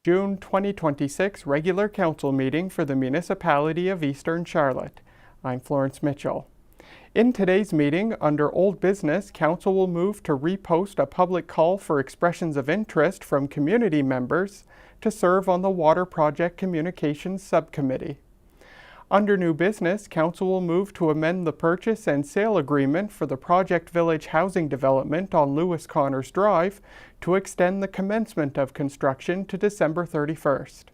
June 2026 regular council meeting for the municipality of Eastern Charlotte. I'm Florence Mitchell. In today's meeting, under old business, council will move to repost a public call for expressions of interest from community members to serve on the Water Project Communications Subcommittee. Under new business, council will move to amend the purchase and sale agreement for the Project Village housing development on Lewis Connors Drive to extend the commencement of construction to December 31st.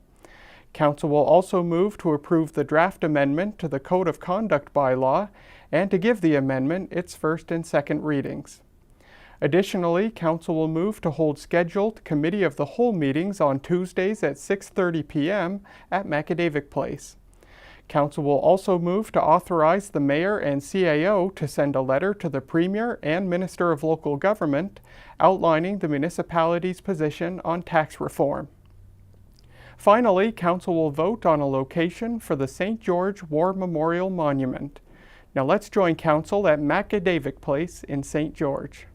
Council will also move to approve the draft amendment to the Code of Conduct bylaw and to give the amendment its first and second readings. Additionally, council will move to hold scheduled Committee of the Whole meetings on Tuesdays at 6:30 p.m. at Macadavic Place. Council will also move to authorize the Mayor and CAO to send a letter to the Premier and Minister of Local Government outlining the municipality's position on tax reform. Finally, Council will vote on a location for the St. George War Memorial Monument. Now let's join Council at Macadavic Place in St. George.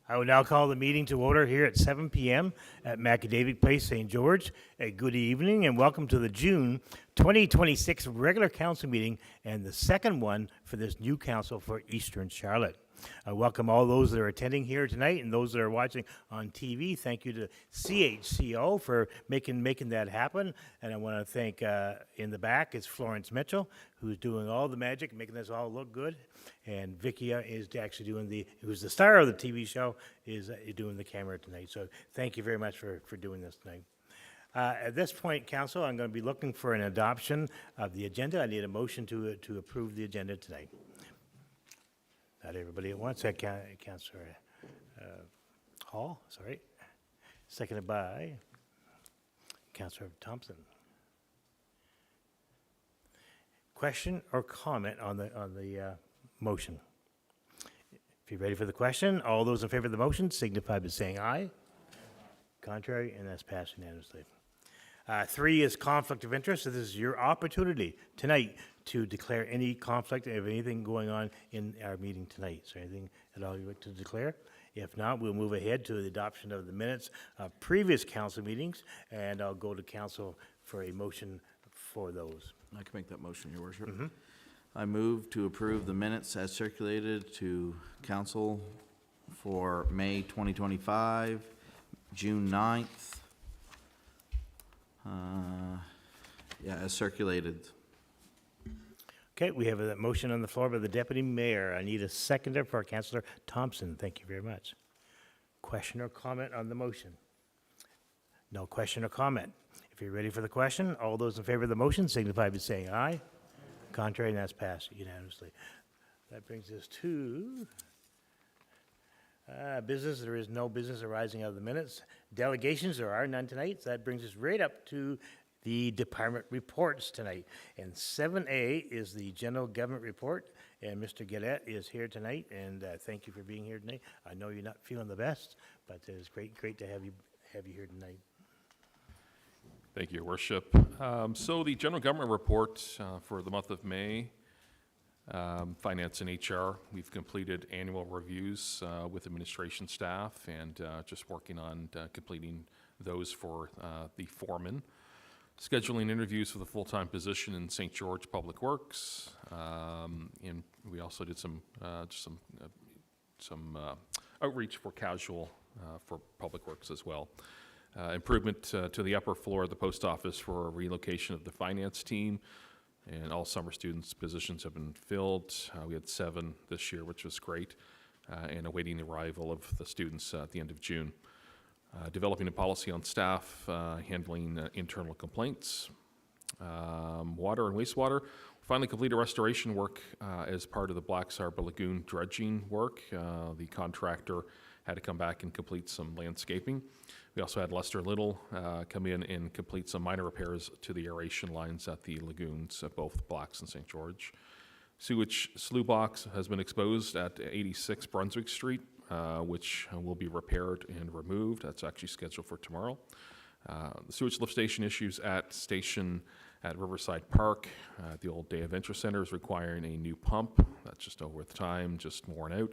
I will now call the meeting to order here at 7 p.m. at Macadavic Place, St. George. Good evening and welcome to the June 2026 regular council meeting and the second one for this new council for Eastern Charlotte. I welcome all those that are attending here tonight and those that are watching on TV. Thank you to CHCO for making that happen. And I want to thank, in the back, is Florence Mitchell, who's doing all the magic, making this all look good. And Vicky is actually who's the star of the TV show, is doing the camera tonight. So thank you very much for doing this tonight. At this point, Council, I'm going to be looking for an adoption of the agenda. I need a motion to approve the agenda tonight. Not everybody at once. Councillor Hall, sorry. Seconded by Councillor Thompson. Question or comment on the motion? If you're ready for the question, all those in favor of the motion signify by saying aye. Contrary, and that's passed unanimously. 3 is conflict of interest. So this is your opportunity tonight to declare any conflict of anything going on in our meeting tonight. Is there anything at all you'd like to declare? If not, we'll move ahead to the adoption of the minutes of previous council meetings, and I'll go to council for a motion for those. I can make that motion, Your Worship. I move to approve the minutes as circulated to council for May 2025, June 9th. As circulated. Okay, we have a motion on the floor by the Deputy Mayor. I need a seconder for Councillor Thompson. Thank you very much. Question or comment on the motion? No question or comment. If you're ready for the question, all those in favor of the motion signify by saying aye. Contrary, and that's passed unanimously. That brings us to business. There is no business arising out of the minutes. Delegations, there are none tonight. So that brings us right up to the department reports tonight. And 7A is the general government report. And Mr. Gillette is here tonight. And thank you for being here tonight. I know you're not feeling the best, but it's great to have you here tonight. Thank you, Your Worship. So the general government report for the month of May, Finance and HR, we've completed annual reviews with administration staff and just working on completing those for the foreman. Scheduling interviews for the full-time position in St. George Public Works, and we also did some outreach for casual for Public Works as well. Improvement to the upper floor of the post office for a relocation of the finance team, and all summer students' positions have been filled. We had 7 this year, which was great, and awaiting the arrival of the students at the end of June. Developing a policy on staff handling internal complaints. Water and wastewater. Finally completed restoration work as part of the Black Harbor Lagoon dredging work. The contractor had to come back and complete some landscaping. We also had Lester Little come in and complete some minor repairs to the aeration lines at the lagoons at both Blacks and St. George. Sewage slough box has been exposed at 86 Brunswick Street, which will be repaired and removed. That's actually scheduled for tomorrow. The sewage lift station issues at Riverside Park, the old Day Adventure Center, is requiring a new pump. That's just over with time, just worn out.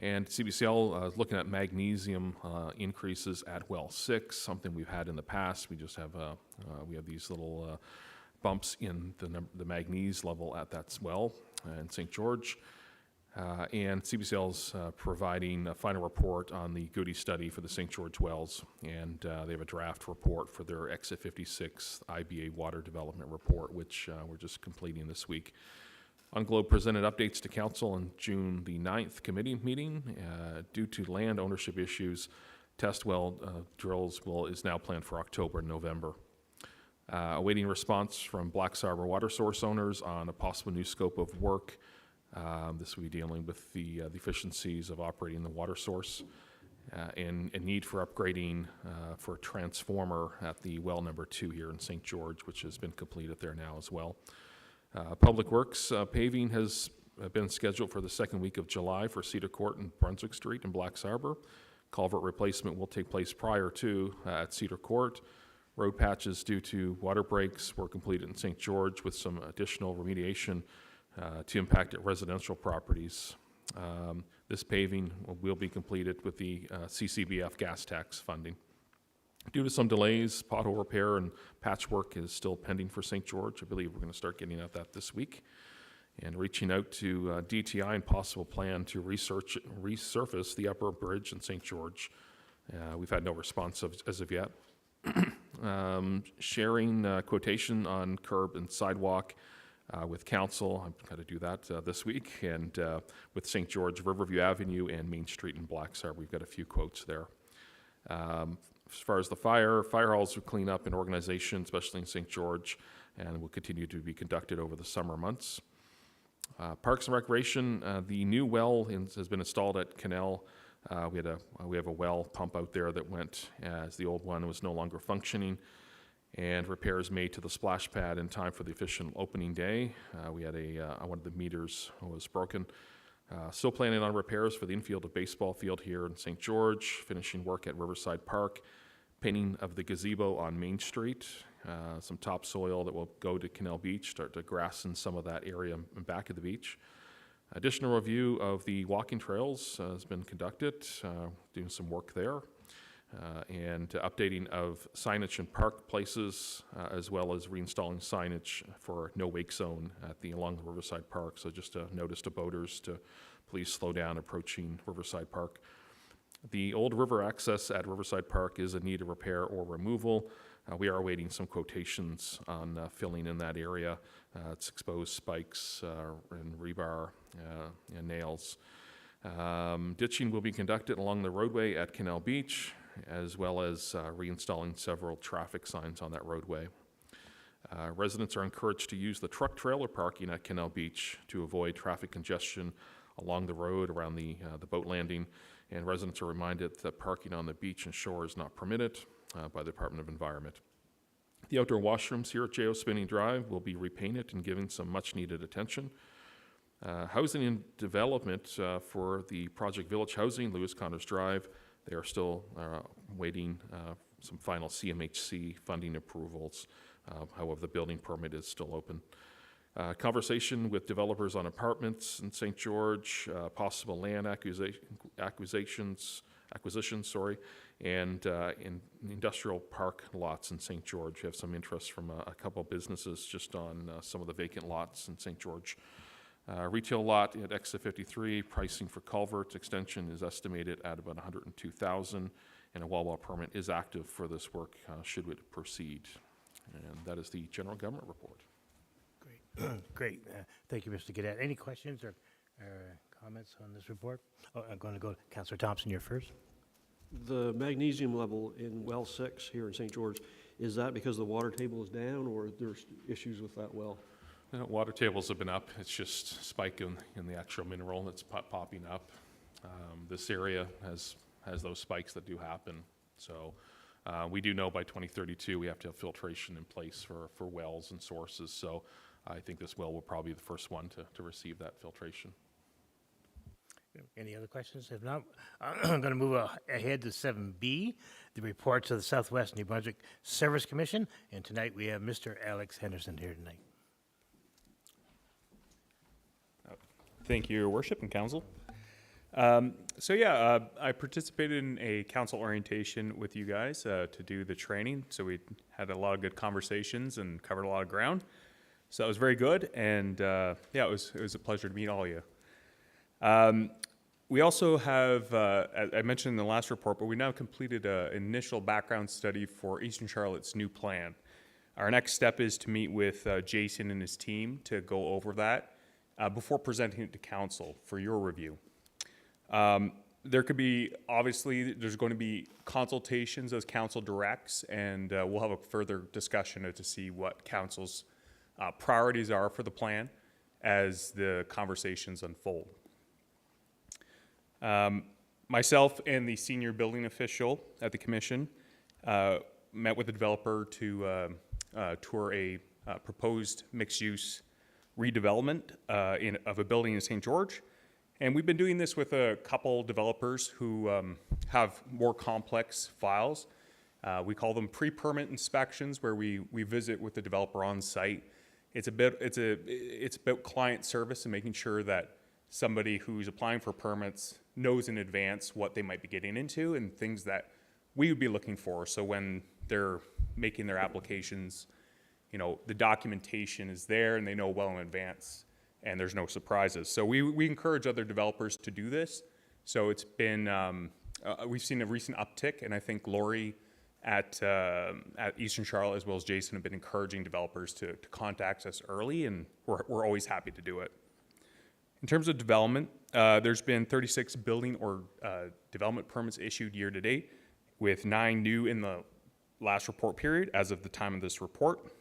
And CBCL is looking at magnesium increases at well 6, something we've had in the past. We just have we have these little bumps in the manganese level at that well in St. George. And CBCL's providing a final report on the Goody study for the St. George wells, and they have a draft report for their Exit 56 IBA water development report, which we're just completing this week. Unglobe presented updates to council on June the 9th committee meeting. Due to land ownership issues, test well drills is now planned for October and November. Awaiting response from Black Harbor water source owners on a possible new scope of work. This will be dealing with the efficiencies of operating the water source and a need for upgrading for a transformer at the well number 2 here in St. George, which has been completed there now as well. Public Works paving has been scheduled for the second week of July for Cedar Court and Brunswick Street in Black Harbor. Culvert replacement will take place prior to at Cedar Court. Road patches due to water breaks were completed in St. George with some additional remediation to impact at residential properties. This paving will be completed with the CCBF gas tax funding. Due to some delays, pothole repair and patchwork is still pending for St. George. I believe we're going to start getting at that this week. And reaching out to DTI and possible plan to resurface the upper bridge in St. George. We've had no response as of yet. Sharing quotation on curb and sidewalk with council. I've got to do that this week. And with St. George, Riverview Avenue, and Main Street in Black Harbor, we've got a few quotes there. As far as the fire halls will clean up in organization, especially in St. George, and will continue to be conducted over the summer months. Parks and Recreation, the new well has been installed at Canal. We have a well pump out there that went as the old one was no longer functioning, and repairs made to the splash pad in time for the official opening day. We had one of the meters was broken. Still planning on repairs for the infield of baseball field here in St. George, finishing work at Riverside Park, painting of the gazebo on Main Street, some topsoil that will go to Canal Beach, start to grass in some of that area back of the beach. Additional review of the walking trails has been conducted, doing some work there, and updating of signage in park places, as well as reinstalling signage for no wake zone along the Riverside Park. So just a notice to boaters to please slow down approaching Riverside Park. The old river access at Riverside Park is in need of repair or removal. We are awaiting some quotations on filling in that area. It's exposed spikes and rebar and nails. Ditching will be conducted along the roadway at Canal Beach, as well as reinstalling several traffic signs on that roadway. Residents are encouraged to use the truck trailer parking at Canal Beach to avoid traffic congestion along the road around the boat landing, and residents are reminded that parking on the beach and shore is not permitted by the Department of Environment. The outdoor washrooms here at J.O. Spinning Drive will be repainted and given some much-needed attention. Housing and development for the Project Village Housing, Lewis Connors Drive, they are still waiting some final CMHC funding approvals. However, the building permit is still open. Conversation with developers on apartments in St. George, possible land acquisitions, and in industrial park lots in St. George. We have some interest from a couple businesses just on some of the vacant lots in St. George. Retail lot at Exit 53, pricing for culvert extension is estimated at about $102,000, and a Wawa permit is active for this work should it proceed. And that is the general government report. Great. Great. Thank you, Mr. Gadet. Any questions or comments on this report? Oh, I'm going to go to Councillor Thompson, you're first. The magnesium level in well 6 here in St. George, is that because the water table is down, or there's issues with that well? Water tables have been up. It's just spike in the actual mineral that's popping up. This area has those spikes that do happen. So we do know by 2032 we have to have filtration in place for wells and sources. So I think this well will probably be the first one to receive that filtration. Any other questions? If not, I'm going to move ahead to 7B, the reports of the Southwest New Brunswick Service Commission. And tonight we have Mr. Alex Henderson here tonight. Thank you, Your Worship and Council. I participated in a council orientation with you guys to do the training. So we had a lot of good conversations and covered a lot of ground. So that was very good, and it was a pleasure to meet all of you. We also have, as I mentioned in the last report, but we now completed an initial background study for Eastern Charlotte's new plan. Our next step is to meet with Jason and his team to go over that before presenting it to council for your review. There could be, obviously, there's going to be consultations as council directs, and we'll have a further discussion to see what council's priorities are for the plan as the conversations unfold. Myself and the senior building official at the commission met with the developer to tour a proposed mixed-use redevelopment of a building in St. George. And we've been doing this with a couple developers who have more complex files. We call them pre-permit inspections, where we visit with the developer on site. It's about client service and making sure that somebody who's applying for permits knows in advance what they might be getting into and things that we would be looking for. So when they're making their applications, you know, the documentation is there and they know well in advance and there's no surprises. So we encourage other developers to do this. So it's been, we've seen a recent uptick, and I think Lori at Eastern Charlotte as well as Jason have been encouraging developers to contact us early, and we're always happy to do it. In terms of development, there's been 36 building or development permits issued year to date, with 9 new in the last report period as of the time of this report.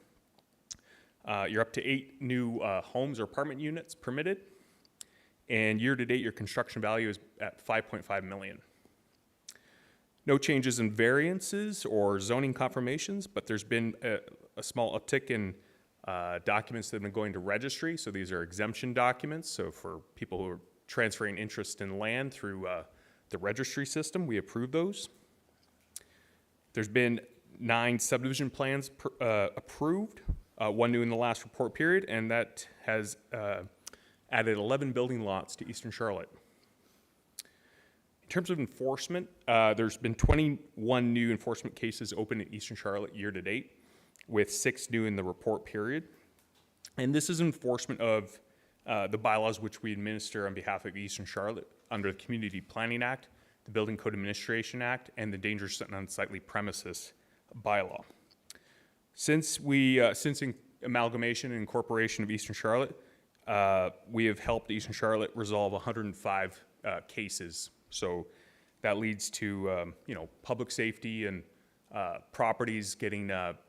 You're up to 8 new homes or apartment units permitted, and year to date your construction value is at $5.5 million. No changes in variances or zoning confirmations, but there's been a small uptick in documents that have been going to registry. So these are exemption documents. So for people who are transferring interest in land through the registry system, we approve those. There's been 9 subdivision plans approved, 1 new in the last report period, and that has added 11 building lots to Eastern Charlotte. In terms of enforcement, there's been 21 new enforcement cases open in Eastern Charlotte year to date, with 6 new in the report period. And this is enforcement of the bylaws which we administer on behalf of Eastern Charlotte under the Community Planning Act, the Building Code Administration Act, and the Dangerous and Unsightly Premises bylaw. Since amalgamation and incorporation of Eastern Charlotte, we have helped Eastern Charlotte resolve 105 cases. So that leads to public safety and properties getting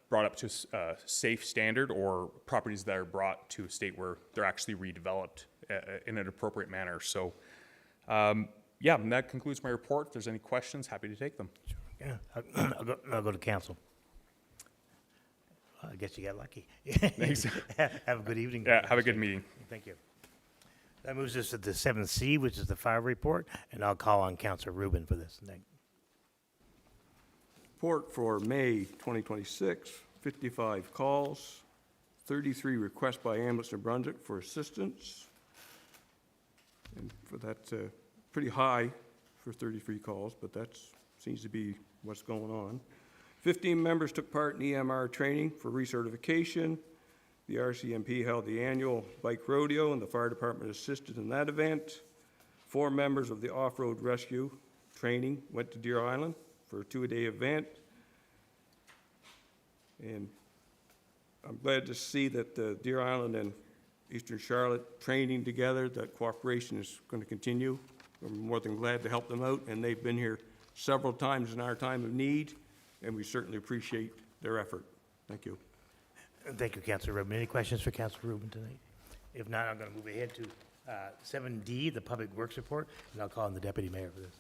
brought up to a safe standard, or properties that are brought to a state where they're actually redeveloped in an appropriate manner. So and that concludes my report. If there's any questions, happy to take them. Yeah, I'll go to council. I guess you got lucky. Thanks. Have a good evening. Yeah, have a good meeting. Thank you. That moves us to the 7C, which is the fire report, and I'll call on Councilor Rubin for this. Report for May 2026, 55 calls, 33 requests by Ambulance New Brunswick for assistance. And for that, pretty high for 33 calls, but that seems to be what's going on. 15 members took part in EMR training for recertification. The RCMP held the annual bike rodeo, and the fire department assisted in that event. 4 members of the off-road rescue training went to Deer Island for a 2-day event. And I'm glad to see that the Deer Island and Eastern Charlotte training together, that cooperation is going to continue. I'm more than glad to help them out, and they've been here several times in our time of need, and we certainly appreciate their effort. Thank you. Thank you, Councilor Rubin. Any questions for Councilor Rubin tonight? If not, I'm going to move ahead to 7D, the Public Works Report, and I'll call on the Deputy Mayor for this.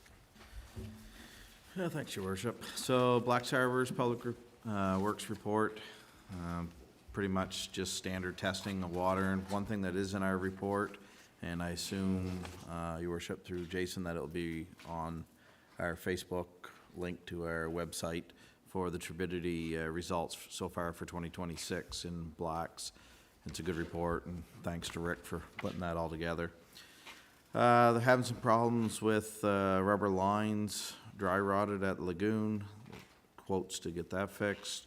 Thanks, Your Worship. So Black Harbor's Public Works Report, pretty much just standard testing of water. And one thing that is in our report, and I assume, Your Worship, through Jason, that it'll be on our Facebook link to our website for the turbidity results so far for 2026 in Blacks. It's a good report, and thanks to Rick for putting that all together. They're having some problems with rubber lines, dry rotted at Lagoon. Quotes to get that fixed.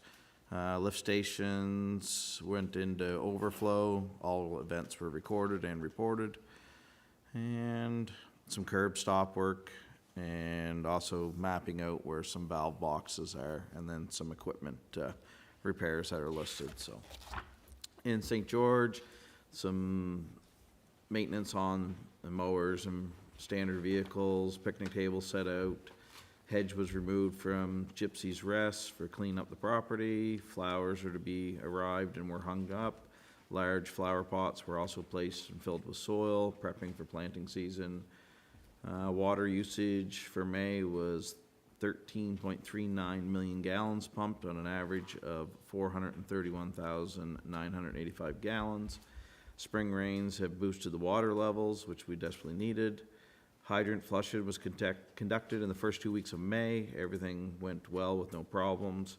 Lift stations went into overflow. All events were recorded and reported. And some curb stop work, and also mapping out where some valve boxes are, and then some equipment repairs that are listed. So in St. George, some maintenance on the mowers and standard vehicles, picnic tables set out, hedge was removed from Gypsy's Rest for clean up the property, flowers are to be arrived and were hung up, large flower pots were also placed and filled with soil, prepping for planting season. Water usage for May was 13.39 million gallons pumped on an average of 431,985 gallons. Spring rains have boosted the water levels, which we desperately needed. Hydrant flushing was conducted in the first 2 weeks of May. Everything went well with no problems.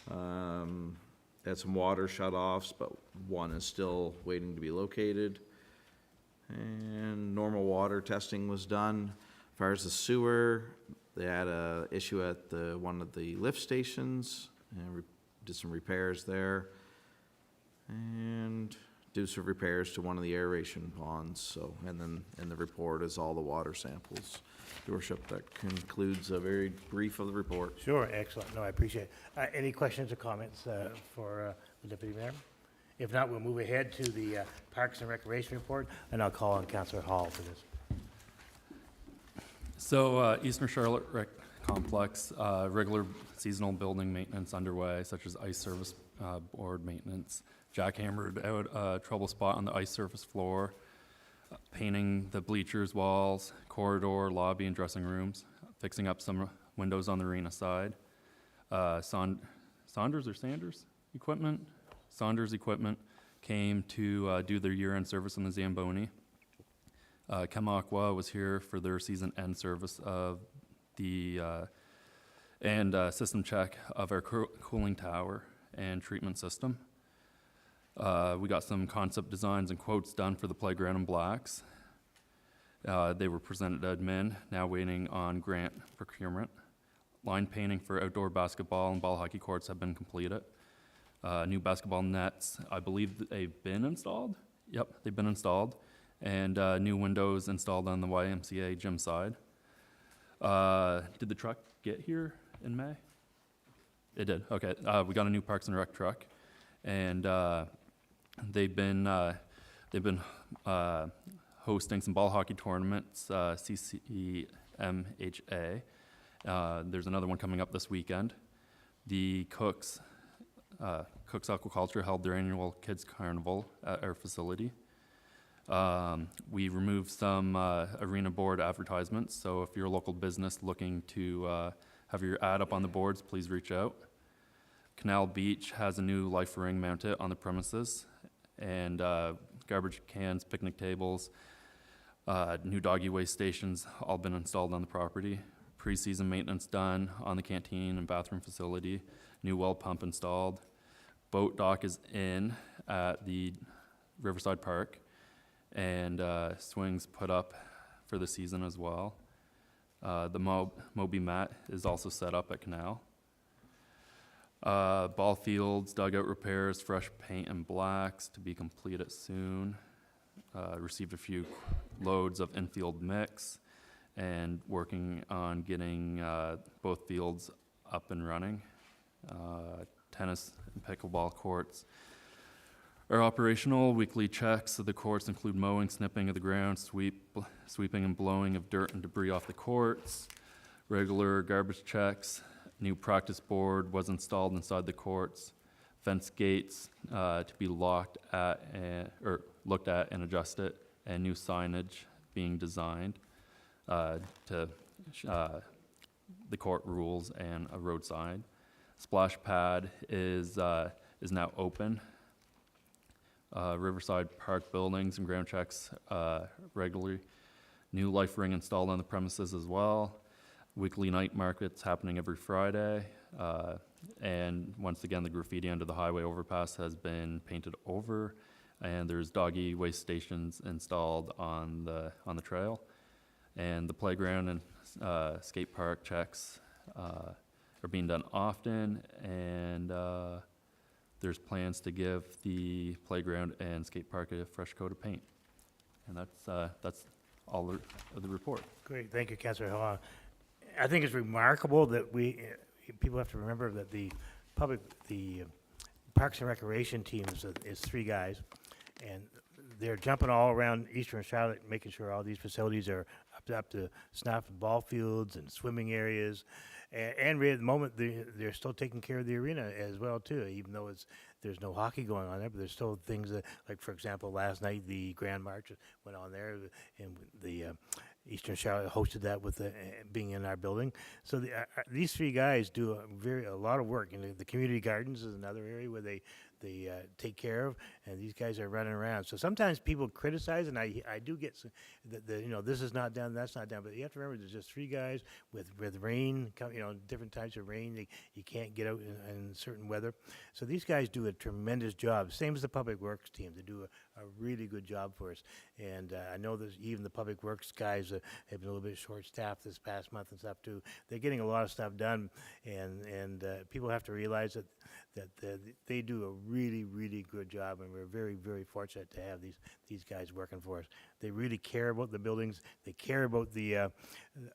Had some water shut-offs, but one is still waiting to be located. And normal water testing was done. As far as the sewer, they had a issue at one of the lift stations, and did some repairs there, and do some repairs to one of the aeration ponds. So, and then in the report is all the water samples. Your Worship, that concludes a very brief of the report. Sure, excellent. No, I appreciate it. Any questions or comments for the Deputy Mayor? If not, we'll move ahead to the Parks and Recreation Report, and I'll call on Councillor Hall for this. So Eastern Charlotte Rec Complex, regular seasonal building maintenance underway, such as ice service board maintenance, jackhammered out a trouble spot on the ice surface floor, painting the bleachers, walls, corridor, lobby, and dressing rooms, fixing up some windows on the arena side. Saunders equipment? Saunders Equipment came to do their year-end service in the Zamboni. Chemakwa was here for their season-end service of the and system check of our cooling tower and treatment system. We got some concept designs and quotes done for the playground in Blacks. They were presented to admin, now waiting on grant procurement. Line painting for outdoor basketball and ball hockey courts have been completed. New basketball nets, I believe they've been installed. Yep, they've been installed. And new windows installed on the YMCA gym side. Did the truck get here in May? It did, okay. We got a new Parks and Rec truck. And they've been hosting some ball hockey tournaments, CCMHA. There's another one coming up this weekend. The Cook's Aquaculture held their annual Kids Carnival at our facility. We removed some arena board advertisements, so if you're a local business looking to have your ad up on the boards, please reach out. Canal Beach has a new life ring mounted on the premises, and garbage cans, picnic tables, new doggy waste stations, all been installed on the property. Pre-season maintenance done on the canteen and bathroom facility. New well pump installed. Boat dock is in at the Riverside Park, and swings put up for the season as well. The Moby mat is also set up at Canal. Ball fields, dugout repairs, fresh paint and blacks to be completed soon. Received a few loads of infield mix, and working on getting both fields up and running. Tennis and pickleball courts are operational. Weekly checks of the courts include mowing, snipping of the ground, sweeping and blowing of dirt and debris off the courts, Regular garbage checks, new practice board was installed inside the courts, fence gates to be looked at and adjusted, and new signage being designed to the court rules and a road sign. Splash pad is now open. Riverside Park buildings and ground checks regularly. New life ring installed on the premises as well. Weekly night markets happening every Friday. And once again, the graffiti under the highway overpass has been painted over, and there's doggy waste stations installed on the trail. And the playground and skate park checks are being done often, and there's plans to give the playground and skate park a fresh coat of paint. And that's all of the report. Great, thank you, Councilor Hall. I think it's remarkable that people have to remember that the Parks and Recreation team is 3 guys, and they're jumping all around Eastern Charlotte, making sure all these facilities are up to snuff, ball fields and swimming areas. And really, at the moment, they're still taking care of the arena as well, too, even though there's no hockey going on there, but there's still things that, like, for example, last night, the Grand March went on there, and the Eastern Charlotte hosted that with being in our building. So these 3 guys do a lot of work. The community gardens is another area where they take care of, and these guys are running around. So sometimes people criticize, and I do get this is not done, that's not done, but you have to remember there's just 3 guys with rain, different types of rain. You can't get out in certain weather. So these guys do a tremendous job. Same as the Public Works team. They do a really good job for us. And I know that even the Public Works guys have been a little bit short-staffed this past month and stuff too. They're getting a lot of stuff done, and people have to realize that they do a really, really good job, and we're very, very fortunate to have these guys working for us. They really care about the buildings. They care about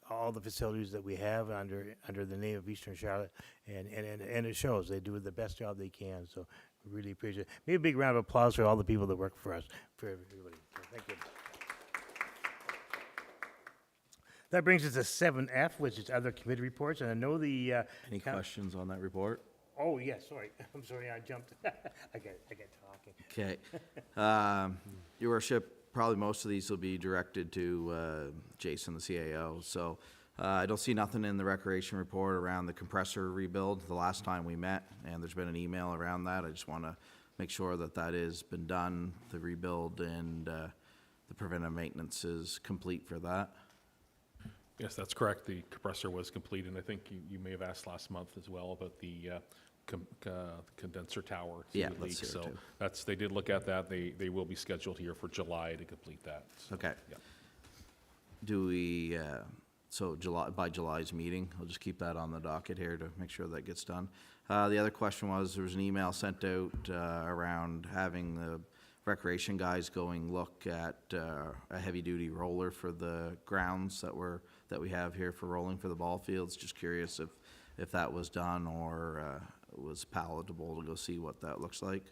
all the facilities that we have under the name of Eastern Charlotte, and it shows. They do the best job they can. So we really appreciate it. Maybe a big round of applause for all the people that work for us, for everybody. So thank you. That brings us to 7F, which is other committee reports, and I know the. Any questions on that report? Oh, yes, sorry. I'm sorry, I jumped. I get talking. Okay. Your worship, probably most of these will be directed to Jason, the CAO. So I don't see nothing in the recreation report around the compressor rebuild the last time we met, and there's been an email around that. I just want to make sure that has been done, the rebuild, and the preventive maintenance is complete for that. Yes, that's correct. The compressor was complete, and I think you may have asked last month as well about the condenser tower. Yeah, leak. let's hear it So too. they did look at that. They will be scheduled here for July to complete that. So, Okay. yeah. Do we, so by July's meeting, I'll just keep that on the docket here to make sure that gets done. The other question was, there was an email sent out around having the recreation guys going look at a heavy-duty roller for the grounds that we have here for rolling for the ball fields. Just curious if that was done or was palatable to go see what that looks like.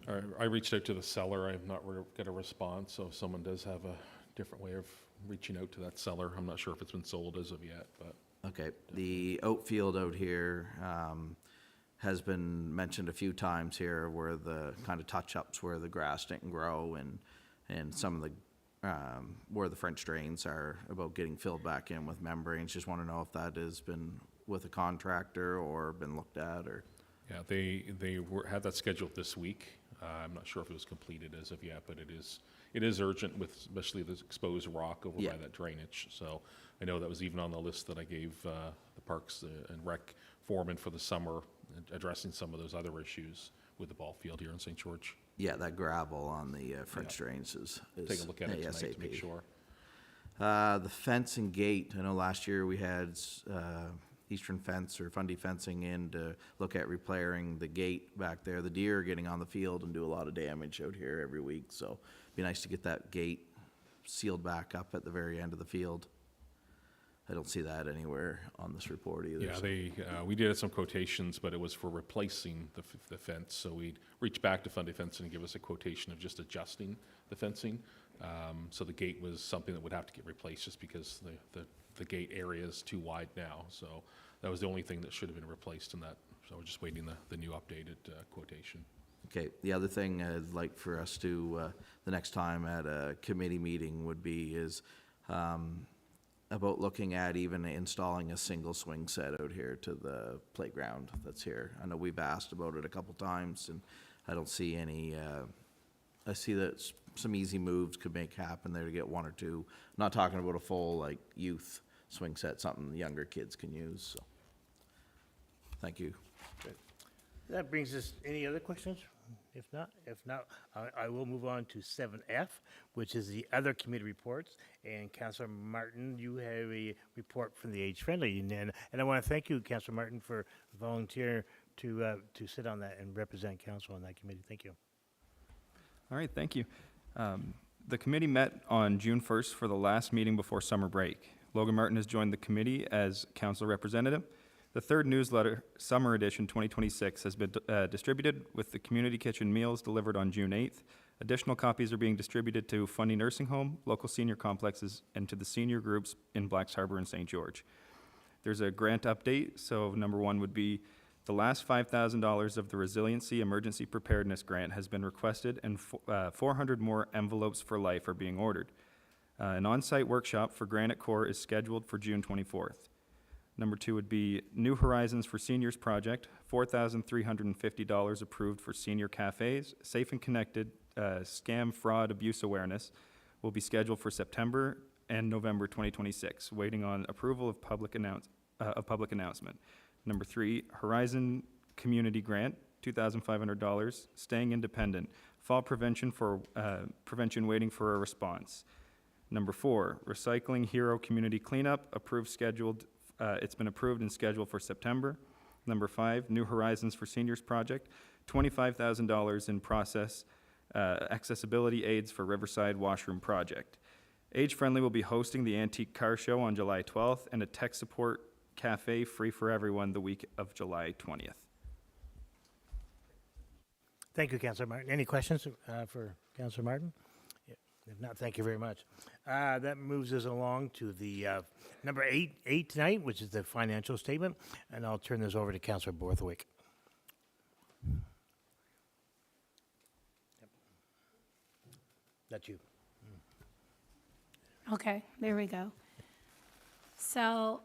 I reached out to the seller. I've not got a response, so if someone does have a different way of reaching out to that seller, I'm not sure if it's been sold as of yet, but. Okay, the outfield out here has been mentioned a few times here, where the kind of touch-ups where the grass didn't grow and some of the where the French drains are about getting filled back in with membranes. Just want to know if that has been with a contractor or been looked at, or. Yeah, they had that scheduled this week. I'm not sure if it was completed as of yet, but it is urgent with especially the exposed rock over by that drainage. So I know that was even on the list that I gave the Parks and Rec foreman for the summer, addressing some of those other issues with the ball field here in St. George. Yeah, that gravel on the French drains is Take a look at it tonight to make ASAP. sure. The fence and gate, I know last year we had Eastern Fence or Fundy Fencing in to look at repairing the gate back there. The deer are getting on the field and do a lot of damage out here every week, so it'd be nice to get that gate sealed back up at the very end of the field. I don't see that anywhere on this report either. Yeah, we did some quotations, but it was for replacing the fence. So we reached back to Fundy Fencing and give us a quotation of just adjusting the fencing. So the gate was something that would have to get replaced just because the the gate area is too wide now. So that was the only thing that should have been replaced in that. So we're just waiting the new updated quotation. Okay, the other thing I'd like for us to, the next time at a committee meeting would be is about looking at even installing a single swing set out here to the playground that's here. I know we've asked about it a couple times, and I don't see any, I see that some easy moves could make happen there to get one or two. I'm not talking about a full, like, youth swing set, something younger kids can use, so. Thank you. That brings us, any other questions? If not, I will move on to 7F, which is the other committee reports. And Councillor Martin, you have a report from the Age Friendly. And I want to thank you, Councillor Martin, for volunteering to sit on that and represent council on that committee. Thank you. All right, thank you. The committee met on June 1st for the last meeting before summer break. Logan Martin has joined the committee as council representative. The third newsletter, Summer Edition 2026, has been distributed with the community kitchen meals delivered on June 8th. Additional copies are being distributed to Fundy Nursing Home, local senior complexes, and to the senior groups in Blacks Harbor and St. George. There's a grant update, so number one would be the last $5,000 of the Resiliency Emergency Preparedness Grant has been requested, and 400 more envelopes for life are being ordered. An on-site workshop for Granite Core is scheduled for June 24th. Number two would be New Horizons for Seniors Project, $4,350 approved for senior cafes. Safe and Connected Scam Fraud Abuse Awareness will be scheduled for September and November 2026, waiting on approval of public announcement. Number three, Horizon Community Grant, $2,500, Staying Independent, Fall Prevention waiting for a response. Number four, Recycling Hero Community Cleanup, it's been approved and scheduled for September. Number five, New Horizons for Seniors Project, $25,000 in process accessibility aids for Riverside Washroom Project. Age Friendly will be hosting the Antique Car Show on July 12th and a tech support cafe free for everyone the week of July 20th. Thank you, Councillor Martin. Any questions for Councillor Martin? If not, thank you very much. That moves us along to the number eight tonight, which is the financial statement, and I'll turn this over to Councillor Borthwick. That's you. Okay, there we go. So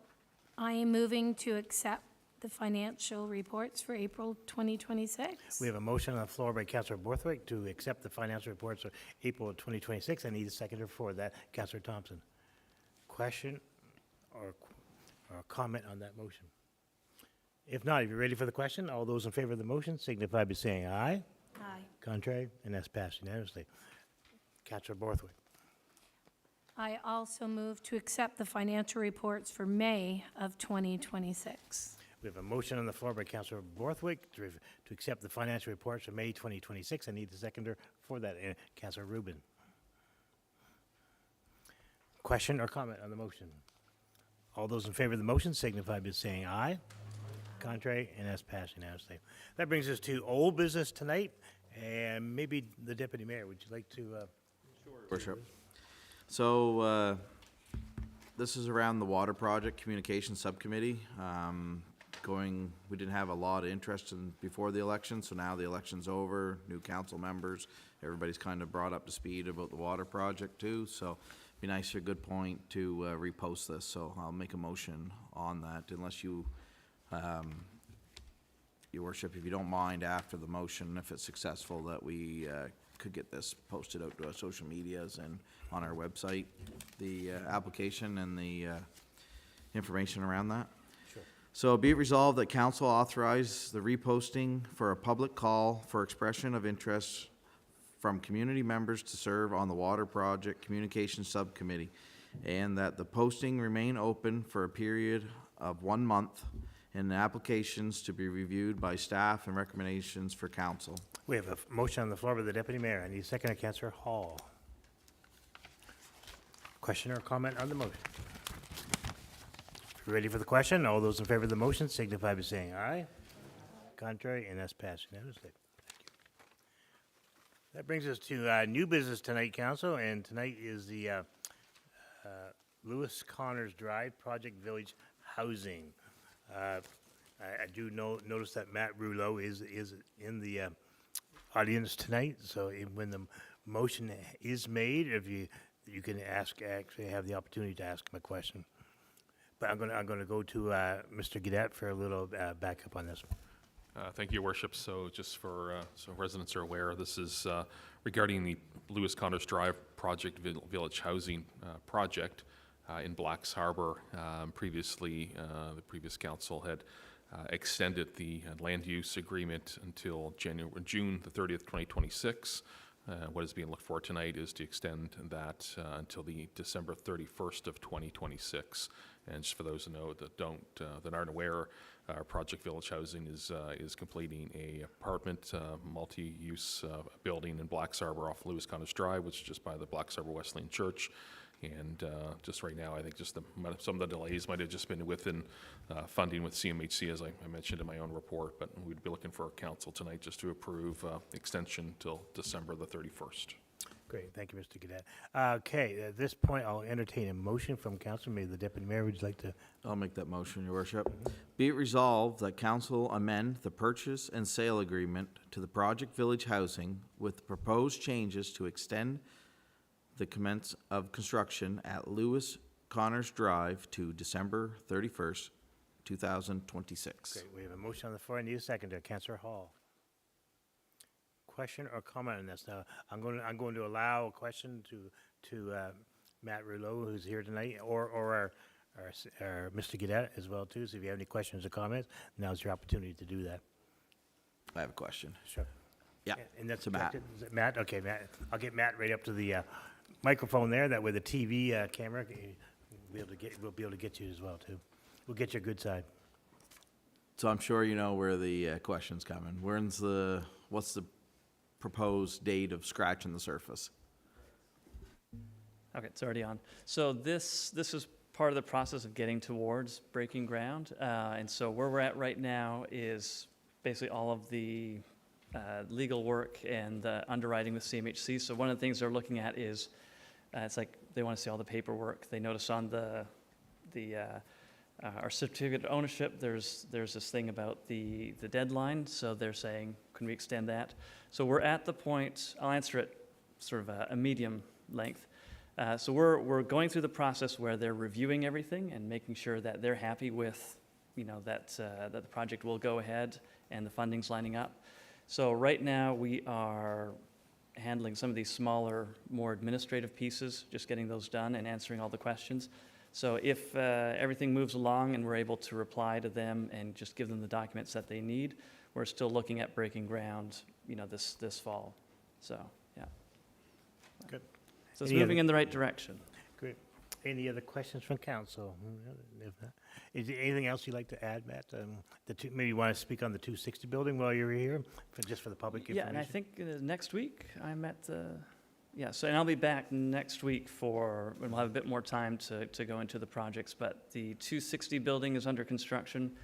I am moving to accept the financial reports for April 2026. We have a motion on the floor by Councillor Borthwick to accept the financial reports for April 2026. I need a seconder for that. Councillor Thompson. Question or comment on that motion? If not, if you're ready for the question, all those in favor of the motion signify by saying aye. Aye. Contrary, and that's passed unanimously. Councillor Borthwick. I also move to accept the financial reports for May of 2026. We have a motion on the floor by Councillor Borthwick to accept the financial reports for May 2026. I need the seconder for that. Councillor Rubin. Question or comment on the motion? All those in favor of the motion signify by saying aye. Contrary, and that's passed unanimously. That brings us to old business tonight, and maybe the Deputy Mayor, would you like to? Worship. So, this is around the water project communication subcommittee. We didn't have a lot of interest before the election, so now the election's over, new council members, everybody's kind of brought up to speed about the water project too, so it'd be nice, a good point to repost this, so I'll make a motion on that, unless you, Your Worship, if you don't mind, after the motion, if it's successful, that we could get this posted out to our social medias and on our website, the application and the information around that. Sure. So be it resolved that council authorize the reposting for a public call for expression of interest from community members to serve on the Water Project Communication Subcommittee, and that the posting remain open for a period of 1 month, and the applications to be reviewed by staff and recommendations for council. We have a motion on the floor by the Deputy Mayor. I need a seconder, Councillor Hall. Question or comment on the motion? If you're ready for the question, all those in favor of the motion signify by saying aye. Contrary, and that's passed unanimously. Thank you. That brings us to new business tonight, Council, and tonight is the Lewis Connors Drive, Project Village Housing. I do notice that Matt Rouleau is in the audience tonight, so when the motion is made, if you can actually have the opportunity to ask him a question. But I'm gonna go to Mr. Gadet for a little backup on this. Thank you, Your Worship. So just for, so residents are aware, this is regarding the Lewis Connors Drive Project Village Housing Project in Blacks Harbor. Previously, the previous council had extended the land use agreement until June the 30th, 2026. What is being looked for tonight is to extend that until the December 31st of 2026. And just for those who know that aren't aware, Project Village Housing is completing a apartment multi-use building in Blacks Harbor off Lewis Connors Drive, which is just by the Blacks Harbor Wesleyan Church. And just right now, I think just some of the delays might have just been within funding with CMHC, as I mentioned in my own report. But we'd be looking for council tonight just to approve extension till December the 31st. Great, thank you, Mr. Gadet. Okay, at this point, I'll entertain a motion from council. Maybe the deputy mayor would you like to? I'll make that motion, Your Worship. Be it resolved that council amend the purchase and sale agreement to the Project Village Housing with proposed changes to extend the commence of construction at Lewis Connors Drive to December 31st, 2026. Great, we have a motion on the floor. I need a second. Councillor Hall. Question or comment on this? Now, I'm going to allow a question to Matt Rouleau, who's here tonight, or our Mr. Gadet as well too. So if you have any questions or comments, now's your opportunity to do that. I have a question. Sure. Yeah, And that's to Matt. directed- Is it Matt? Okay, Matt. I'll get Matt right up to the microphone there. That way, the TV camera, we'll be able to get you as well too. We'll get you a good side. So I'm sure you know where the question's coming. What's the proposed date of scratching the surface? Okay, it's already on. So this is part of the process of getting towards breaking ground. And so where we're at right now is basically all of the legal work and the underwriting with CMHC. So one of the things they're looking at is, it's like they want to see all the paperwork. They notice on our certificate of ownership, there's this thing about the deadline. So they're saying, can we extend that? So we're at the point, I'll answer it sort of a medium length. So we're going through the process where they're reviewing everything and making sure that they're happy with, that the project will go ahead and the funding's lining up. So right now we are handling some of these smaller, more administrative pieces, just getting those done and answering all the questions. So if everything moves along and we're able to reply to them and just give them the documents that they need, we're still looking at breaking ground, this fall. So, yeah. Good. So it's Any moving other- in the right direction. Great. Any other questions from council? If not, is there anything else you'd like to add, Matt? Maybe you want to speak on the 260 building while you're here, just for the public information? Yeah, and I think next week I'm at and I'll be back next week when we'll have a bit more time to go into the projects. But the 260 building is under construction.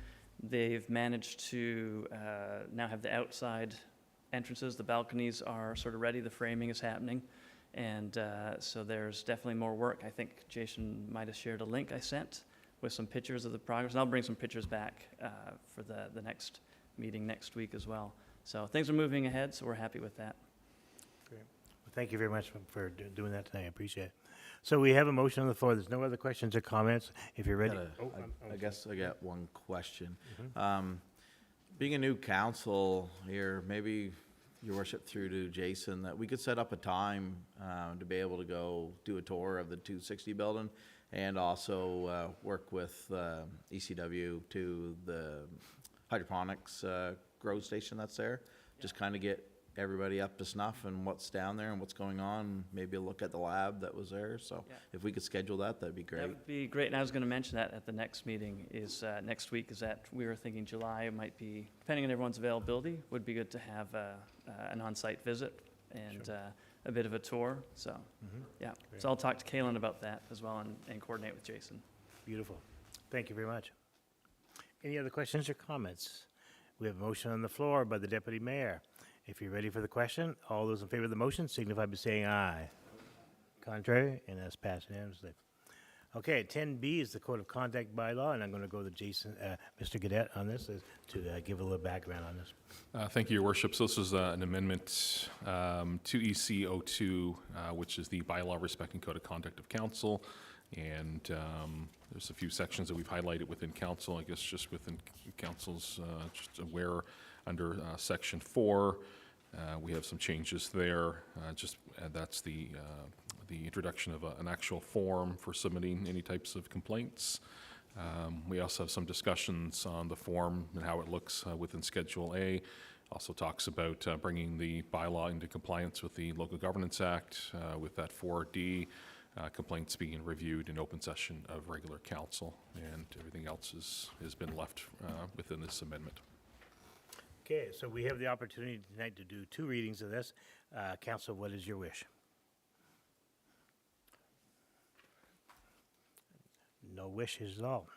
They've managed to now have the outside entrances. The balconies are sort of ready. The framing is happening. And so there's definitely more work. I think Jason might have shared a link I sent with some pictures of the progress. And I'll bring some pictures back for the next meeting next week as well. So things are moving ahead, so we're happy with that. Great. Well, thank you very much for doing that tonight. I appreciate it. So we have a motion on the floor. There's no other questions or comments. If you're ready. I guess I got one question. Being a new council here, maybe Your Worship, through to Jason, that we could set up a time to be able to go do a tour of the 260 building and also work with ECW to the hydroponics grow station that's there. Just kind of get everybody up to snuff and what's down there and what's going on. Maybe look at the lab that was there. So if we could schedule that, that'd be great. That would be great. And I was going to mention that at the next meeting next week is that we were thinking July. It might be, depending on everyone's availability, would be good to have an on-site visit and a bit of a tour. So, yeah. Great. So I'll talk to Kaylin about that as well and coordinate with Jason. Beautiful. Thank you very much. Any other questions or comments? We have a motion on the floor by the deputy mayor. If you're ready for the question, all those in favor of the motion signify by saying aye. Contrary, and that's passed unanimously. Okay, 10B is the Code of Conduct bylaw, and I'm going to go to Jason, Mr. Gadet on this to give a little background on this. Thank you, Your Worship. So this is an amendment to EC 02, which is the bylaw respecting code of conduct of council. And there's a few sections that we've highlighted within council, I guess just within council's just aware under section 4. We have some changes there. That's the introduction of an actual form for submitting any types of complaints. We also have some discussions on the form and how it looks within Schedule A. Also talks about bringing the bylaw into compliance with the Local Governance Act, with that 4D, complaints being reviewed in open session of regular council, and everything else has been left within this amendment. Okay, so we have the opportunity tonight to do 2 readings of this. Council, what is your wish? No wishes at all.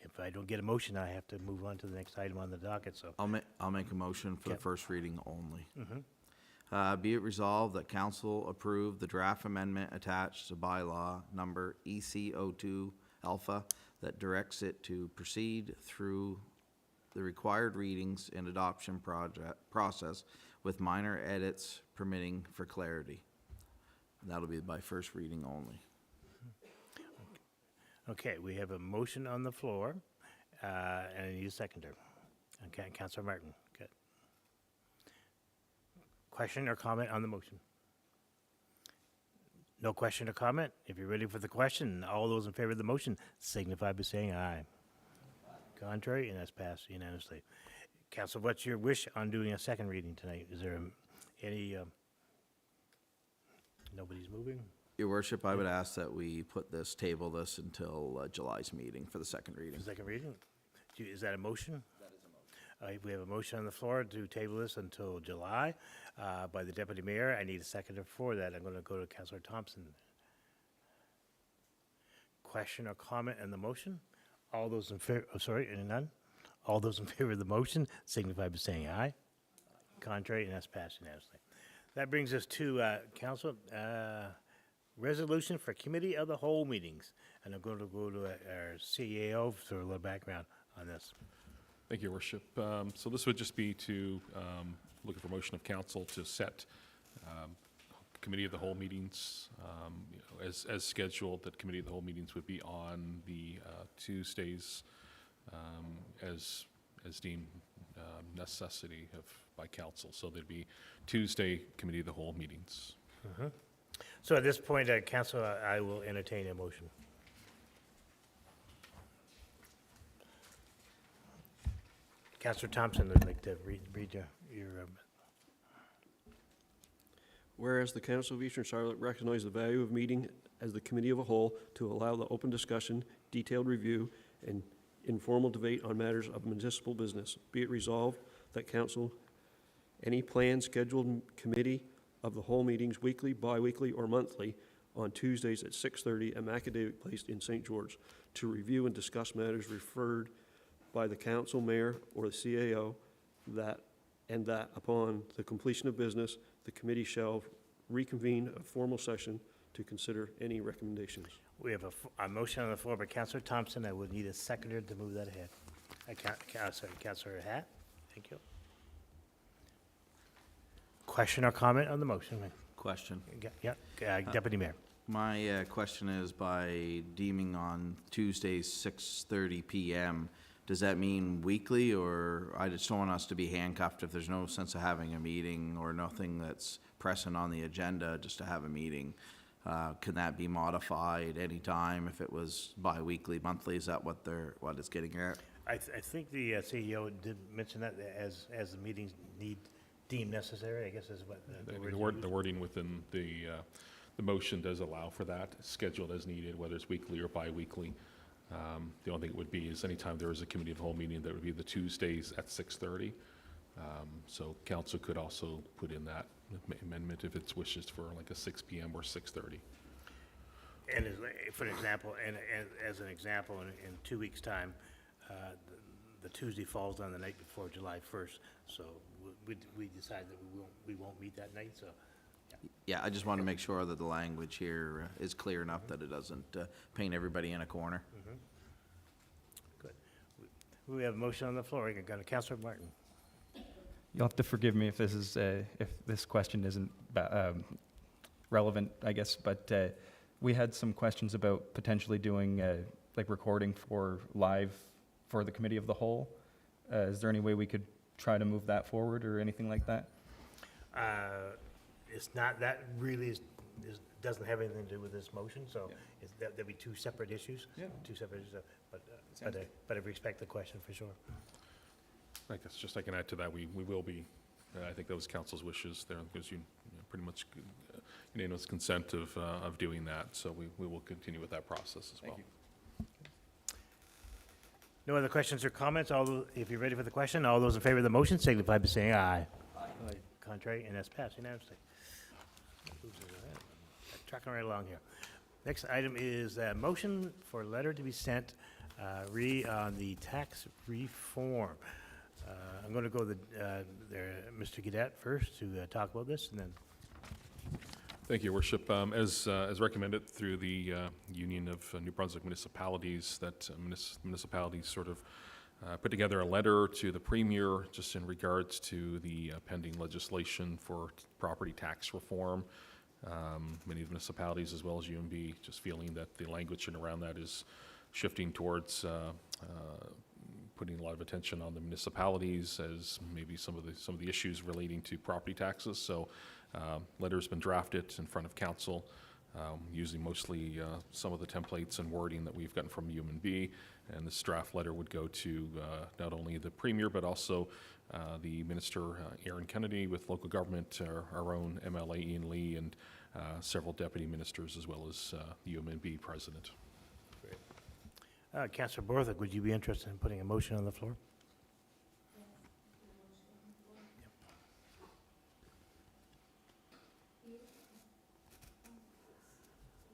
If I don't get a motion, I have to move on to the next item on the docket, so. I'll make a motion for the Okay. first reading only. Mhm. Be it resolved that council approve the draft amendment attached to bylaw number EC02 Alpha that directs it to proceed through the required readings and adoption process with minor edits permitting for clarity. That'll be by first reading only. Okay, we have a motion on the floor, and I need a seconder. Okay, Councilor Martin, good. Question or comment on the motion? No question or comment? If you're ready for the question, all those in favor of the motion signify by saying aye. Contrary, and that's passed unanimously. Council, what's your wish on doing a second reading tonight? Is there any, nobody's moving? Your Worship, I would ask that we table this until July's meeting for the second reading. Second reading? Is that a motion? That is a motion. We have a motion on the floor to table this until July by the Deputy Mayor. I need a seconder for that. I'm going to go to Councilor Thompson. Question or comment on the motion? All those in favor, none? All those in favor of the motion signify by saying aye. Contrary, and that's passed unanimously. That brings us to Council resolution for Committee of the Whole meetings. And I'm going to go to our CAO for a little background on this. Thank you, Your Worship. So this would just be to looking for motion of council to set Committee of the Whole meetings as scheduled. That Committee of the Whole meetings would be on the Tuesdays as deemed necessity by council. So there'd be Tuesday Committee of the Whole meetings. So at this point, Council, I will entertain a motion. Councilor Thompson, I'd like to read your Whereas the Council of Eastern Charlotte recognizes the value of meeting as the committee of a whole to allow the open discussion, detailed review, and informal debate on matters of municipal business. Be it resolved that council, any planned scheduled committee of the whole meetings weekly, bi-weekly, or monthly on Tuesdays at 6:30 at Macadavic Place in St. George to review and discuss matters referred by the council, mayor, or the CAO, that upon the completion of business, the committee shall reconvene a formal session to consider any recommendations. We have a motion on the floor by Councilor Thompson. I would need a seconder to move that ahead. Councilor Hatt, thank you. Question or comment on the motion? Question. Yeah, Deputy Mayor. My question is, by deeming on Tuesdays, 6:30 PM, does that mean weekly, or I just don't want us to be handcuffed if there's no sense of having a meeting or nothing that's pressing on the agenda just to have a meeting? Can that be modified anytime if it was bi-weekly, monthly? Is that what it's getting at? I think the CEO did mention that as the meetings deemed necessary, I guess is what The wording within the motion does allow for that, scheduled as needed, whether it's weekly or bi-weekly. The only thing it would be is anytime there was a committee of the whole meeting, that would be the Tuesdays at 6:30. So council could also put in that amendment if it's wishes for like a 6 PM or 6:30. And for an example, as an example, in 2 weeks' time, the Tuesday falls on the night before July 1st, so we decided that we won't meet that night, so Yeah, I just want to make sure that the language here is clear enough that it doesn't paint everybody in a corner. Good. We have a motion on the floor. Go to Councillor Martin. You'll have to forgive me if this is, if this question isn't relevant, I guess, but we had some questions about potentially doing, like recording for live for the committee of the whole. Is there any way we could try to move that forward or anything like that? It's not, that really doesn't have anything to do with this motion, so there'll be two separate issues. Yeah. Two separate issues, Sounds good. but I respect the question for sure. I guess just I can add to that, we will be, I think that was council's wishes there, because you pretty much unanimous consent of doing that, so we will continue with that process as well. Thank you. No other questions or comments? If you're ready for the question, all those in favor of the motion signify by saying aye. Aye. Contrary, and that's passed unanimously. Tracking right along here. Next item is a motion for a letter to be sent on the tax reform. I'm going to go to Mr. Gadet first to talk about this, and then Thank you, Your Worship. As recommended through the Union of New Brunswick Municipalities, that municipalities sort of put together a letter to the Premier just in regards to the pending legislation for property tax reform. Many of the municipalities, as well as UMB, just feeling that the language around that is shifting towards putting a lot of attention on the municipalities as maybe some of the issues relating to property taxes. So letter's been drafted in front of council, using mostly some of the templates and wording that we've gotten from UMB, and this draft letter would go to not only the Premier but also the Minister Aaron Kennedy with local government, our own MLA Ian Lee, and several deputy ministers, as well as the UMB president. Councillor Borthwick, would you be interested in putting a motion on the floor?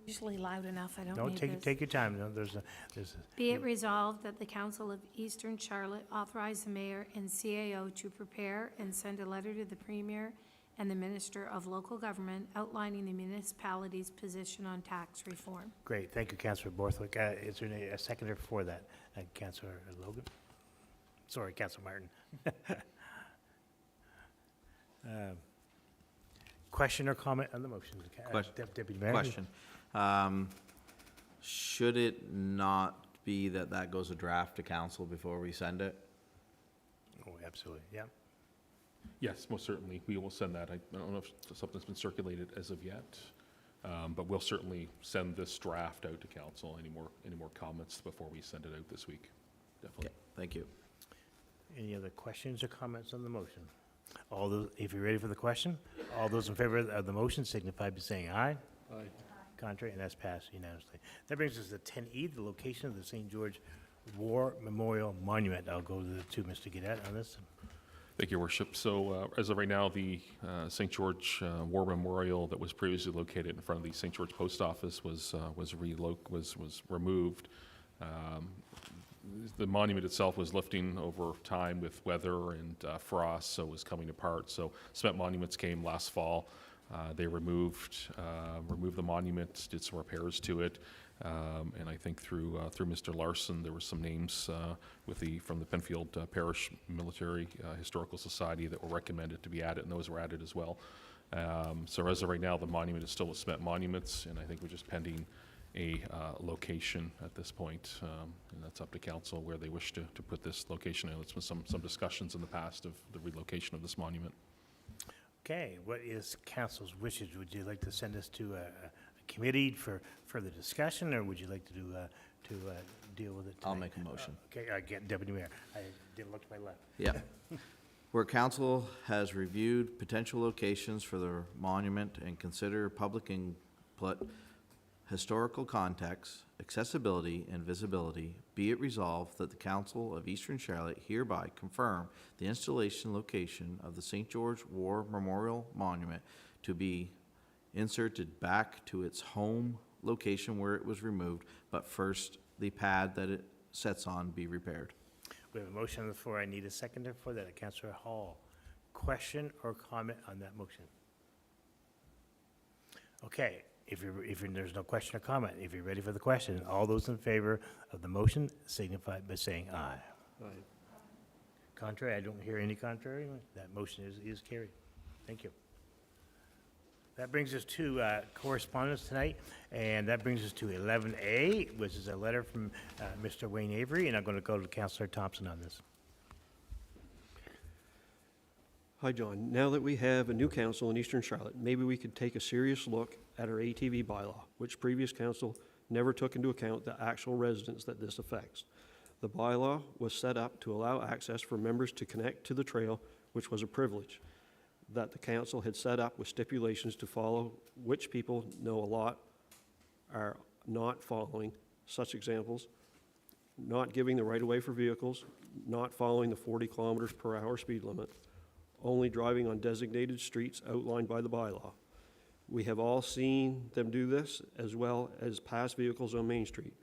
Usually loud enough, I don't No, need take this. your time. No, there's a Be it resolved that the Council of Eastern Charlotte authorize the mayor and CAO to prepare and send a letter to the Premier and the Minister of Local Government outlining the municipality's position on tax reform. great. Thank you, Councillor Borthwick. Is there a seconder for that? Councillor Logan? Sorry, Councillor Martin. Question or comment on the motion? Deputy Mayor? Question. Should it not be that goes a draft to council before we send it? Oh, absolutely, yeah. Yes, most certainly. We will send that. I don't know if something's been circulated as of yet, but we'll certainly send this draft out to council. Any more comments before we send it out this week? Definitely. Okay, thank you. Any other questions or comments on the motion? All those, if you're ready for the question, all those in favor of the motion signify by saying aye. Aye. Contrary, and that's passed unanimously. That brings us to 10E, the location of the St. George War Memorial Monument. I'll go to Mr. Gadet on this. Thank you, Your Worship. So as of right now, the St. George War Memorial that was previously located in front of the St. George Post Office was removed. The monument itself was lifting over time with weather and frost, so it was coming apart. So Cement Monuments came last fall. They removed the monument, did some repairs to it, and I think through Mr. Larson, there were some names from the Penfield Parish Military Historical Society that were recommended to be added, and those were added as well. So as of right now, the monument is still with Cement Monuments, and I think we're just pending a location at this point, and that's up to council where they wish to put this location. There's been some discussions in the past of the relocation of this monument. Okay, what is council's wishes? Would you like to send this to a committee for further discussion, or would you like to deal with it tonight? I'll make a motion. Okay, again, Deputy Mayor, I didn't look to my left. Yeah. Where council has reviewed potential locations for the monument and consider public input, historical context, accessibility, and visibility, be it resolved that the Council of Eastern Charlotte hereby confirm the installation location of the St. George War Memorial Monument to be inserted back to its home location where it was removed, but first the pad that it sets on be repaired. We have a motion on the floor. I need a seconder for that. Councillor Hall. Question or comment on that motion? Okay, there's no question or comment, if you're ready for the question, all those in favor of the motion signify by saying aye. Aye. Contrary, I don't hear any contrary. That motion is carried. Thank you. That brings us to correspondence tonight, and that brings us to 11A, which is a letter from Mr. Wayne Avery, and I'm going to go to Councillor Thompson on this. Hi, John. Now that we have a new council in Eastern Charlotte, maybe we could take a serious look at our ATV bylaw, which previous council never took into account the actual residents that this affects. The bylaw was set up to allow access for members to connect to the trail, which was a privilege that the council had set up with stipulations to follow, which people know a lot are not following. Such examples: not giving the right-of-way for vehicles, not following the 40 kilometers per hour speed limit, only driving on designated streets outlined by the bylaw. We have all seen them do this, as well as pass vehicles on Main Street,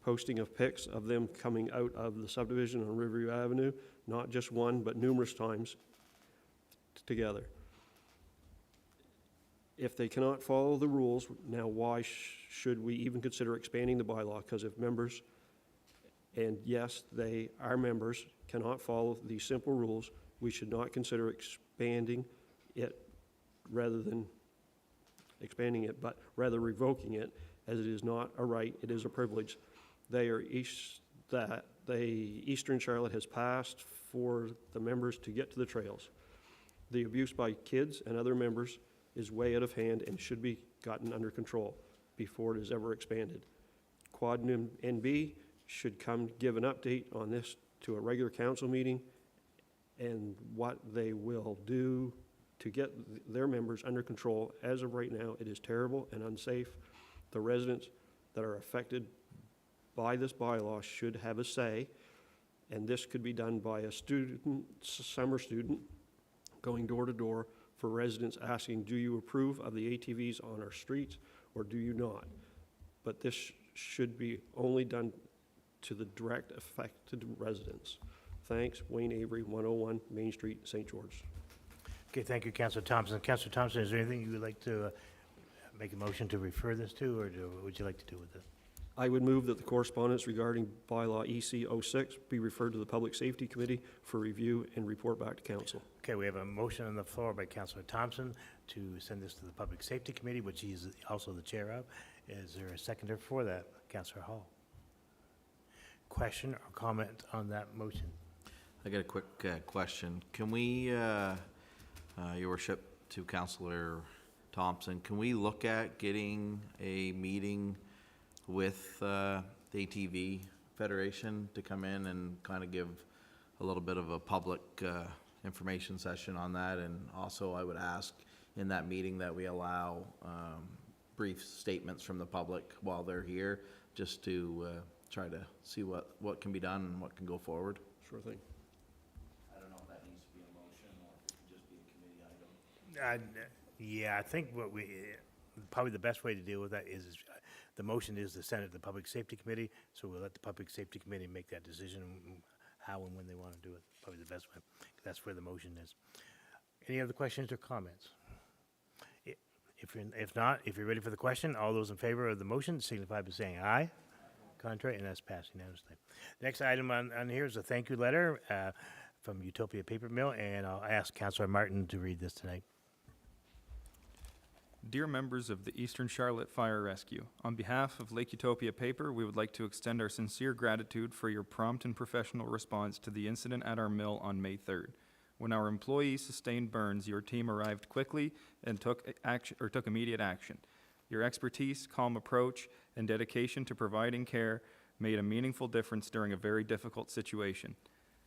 posting of pics of them coming out of the subdivision on Riverview Avenue, not just one, but numerous times together. If they cannot follow the rules, now why should we even consider expanding the bylaw? Because if members, and yes, they are members, cannot follow these simple rules, we should not consider expanding it rather than expanding it, but rather revoking it, as it is not a right, it is a privilege. Eastern Charlotte has passed for the members to get to the trails. The abuse by kids and other members is way out of hand and should be gotten under control before it is ever expanded. Quad NB should come give an update on this to a regular council meeting and what they will do to get their members under control. As of right now, it is terrible and unsafe. The residents that are affected by this bylaw should have a say, and this could be done by a summer student, going door to door for residents asking, do you approve of the ATVs on our streets or do you not? But this should be only done to the direct affected residents. Thanks, Wayne Avery, 101 Main Street, St. George. Okay, thank you, Councillor Thompson. Councillor Thompson, is there anything you would like to make a motion to refer this to, or what would you like to do with it? I would move that the correspondence regarding bylaw EC 06 be referred to the Public Safety Committee for review and report back to council. Okay, we have a motion on the floor by Councillor Thompson to send this to the Public Safety Committee, which he is also the chair of. Is there a seconder for that? Councillor Hall. Question or comment on that motion? I got a quick question. Can we, Your Worship, to Councillor Thompson, can we look at getting a meeting with the ATV Federation to come in and kind of give a little bit of a public information session on that? And also I would ask in that meeting that we allow brief statements from the public while they're here, just to try to see what can be done and what can go forward. Sure thing. I don't know if that needs to be a motion or just be a committee item. Yeah, I think probably the best way to deal with that is the motion is to send it to the Public Safety Committee, so we'll let the Public Safety Committee make that decision how and when they want to do it. Probably the best way. That's where the motion is. Any other questions or comments? If not, if you're ready for the question, all those in favor of the motion signify by saying aye. Contrary, and that's passed unanimously. Next item on here is a thank you letter from Utopia Paper Mill, and I'll ask Councillor Martin to read this tonight. Dear members of the Eastern Charlotte Fire Rescue, on behalf of Lake Utopia Paper, we would like to extend our sincere gratitude for your prompt and professional response to the incident at our mill on May 3rd. When our employees sustained burns, your team arrived quickly and took immediate action. Your expertise, calm approach, and dedication to providing care made a meaningful difference during a very difficult situation.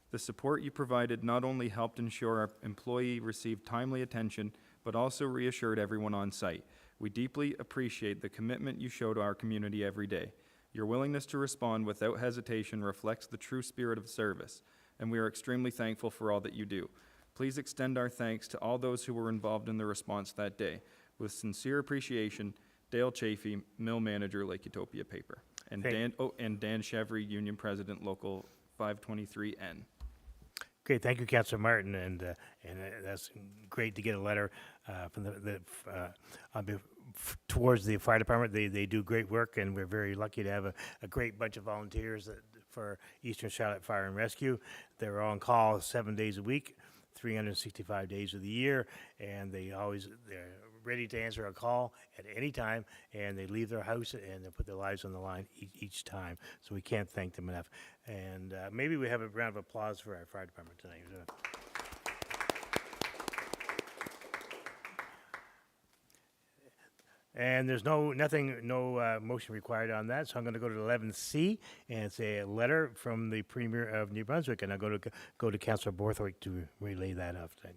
The support you provided not only helped ensure our employee received timely attention, but also reassured everyone on site. We deeply appreciate the commitment you show to our community every day. Your willingness to respond without hesitation reflects the true spirit of service, and we are extremely thankful for all that you do. Please extend our thanks to all those who were involved in the response that day. With sincere appreciation, Dale Chafee, Mill Manager, Lake Utopia Paper, and Dan Chevry, Union President, Local 523N. Okay, thank you, Councillor Martin, and that's great to get a letter from towards the fire department. They do great work, and we're very lucky to have a great bunch of volunteers for Eastern Charlotte Fire and Rescue. They're on call 7 days a week, 365 days of the year, and they're ready to answer a call at any time, and they leave their house and they put their lives on the line each time. So we can't thank them enough. And maybe we have a round of applause for our fire department tonight. And there's no motion required on that, so I'm going to go to 11C, and it's a letter from the Premier of New Brunswick, and I'll go to Councillor Borthwick to relay that off tonight.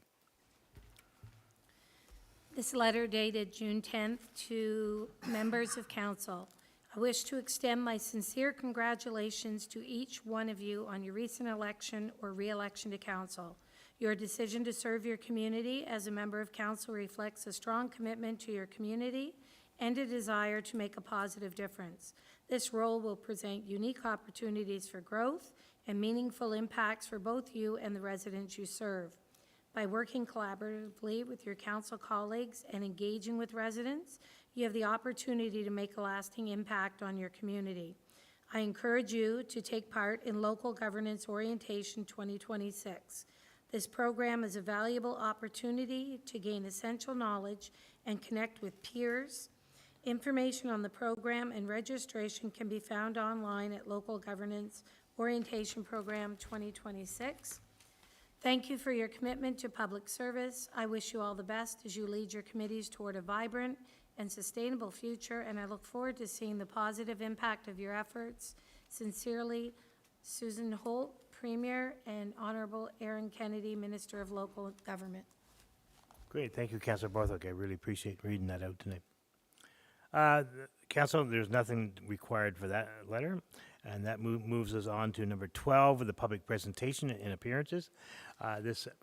This letter dated June 10th to members of council. I wish to extend my sincere congratulations to each one of you on your recent election or re-election to council. Your decision to serve your community as a member of council reflects a strong commitment to your community and a desire to make a positive difference. This role will present unique opportunities for growth and meaningful impacts for both you and the residents you serve. By working collaboratively with your council colleagues and engaging with residents, you have the opportunity to make a lasting impact on your community. I encourage you to take part in Local Governance Orientation 2026. This program is a valuable opportunity to gain essential knowledge and connect with peers. Information on the program and registration can be found online at Local Governance Orientation Program 2026. Thank you for your commitment to public service. I wish you all the best as you lead your committees toward a vibrant and sustainable future, and I look forward to seeing the positive impact of your efforts. Sincerely, Susan Holt, Premier, and Honorable Aaron Kennedy, Minister of Local Government. Great, thank you, Councillor Borthwick. I really appreciate reading that out tonight. Council, there's nothing required for that letter, and that moves us on to number 12 of the public presentation and appearances.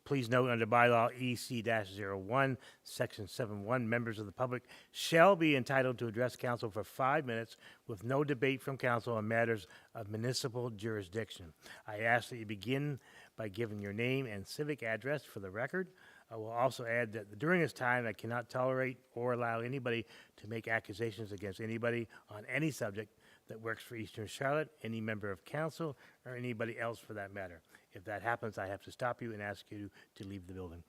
Please note under bylaw EC-01, section 7.1, members of the public shall be entitled to address council for 5 minutes with no debate from council on matters of municipal jurisdiction. I ask that you begin by giving your name and civic address for the record. I will also add that during this time, I cannot tolerate or allow anybody to make accusations against anybody on any subject that works for Eastern Charlotte, any member of council, or anybody else for that matter. If that happens, I have to stop you and ask you to leave the building.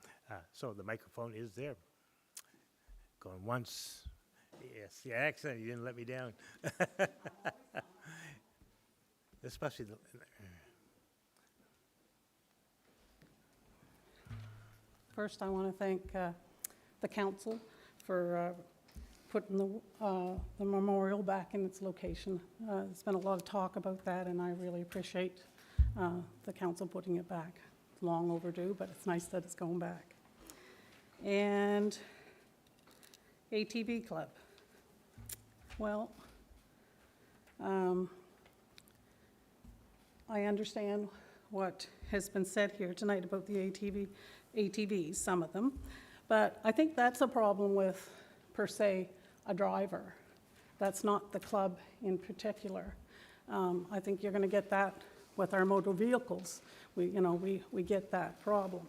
So the microphone is there. Going once. Yes, yeah, excellent. You didn't let me down. Especially the... First, I want to thank the council for putting the memorial back in its location. There's been a lot of talk about that, and I really appreciate the council putting it back. It's long overdue, but it's nice that it's going back. And ATV Club. Well, I understand what has been said here tonight about the ATVs, some of them, but I think that's a problem with, per se, a driver. That's not the club in particular. I think you're going to get that with our motor vehicles. We get that problem.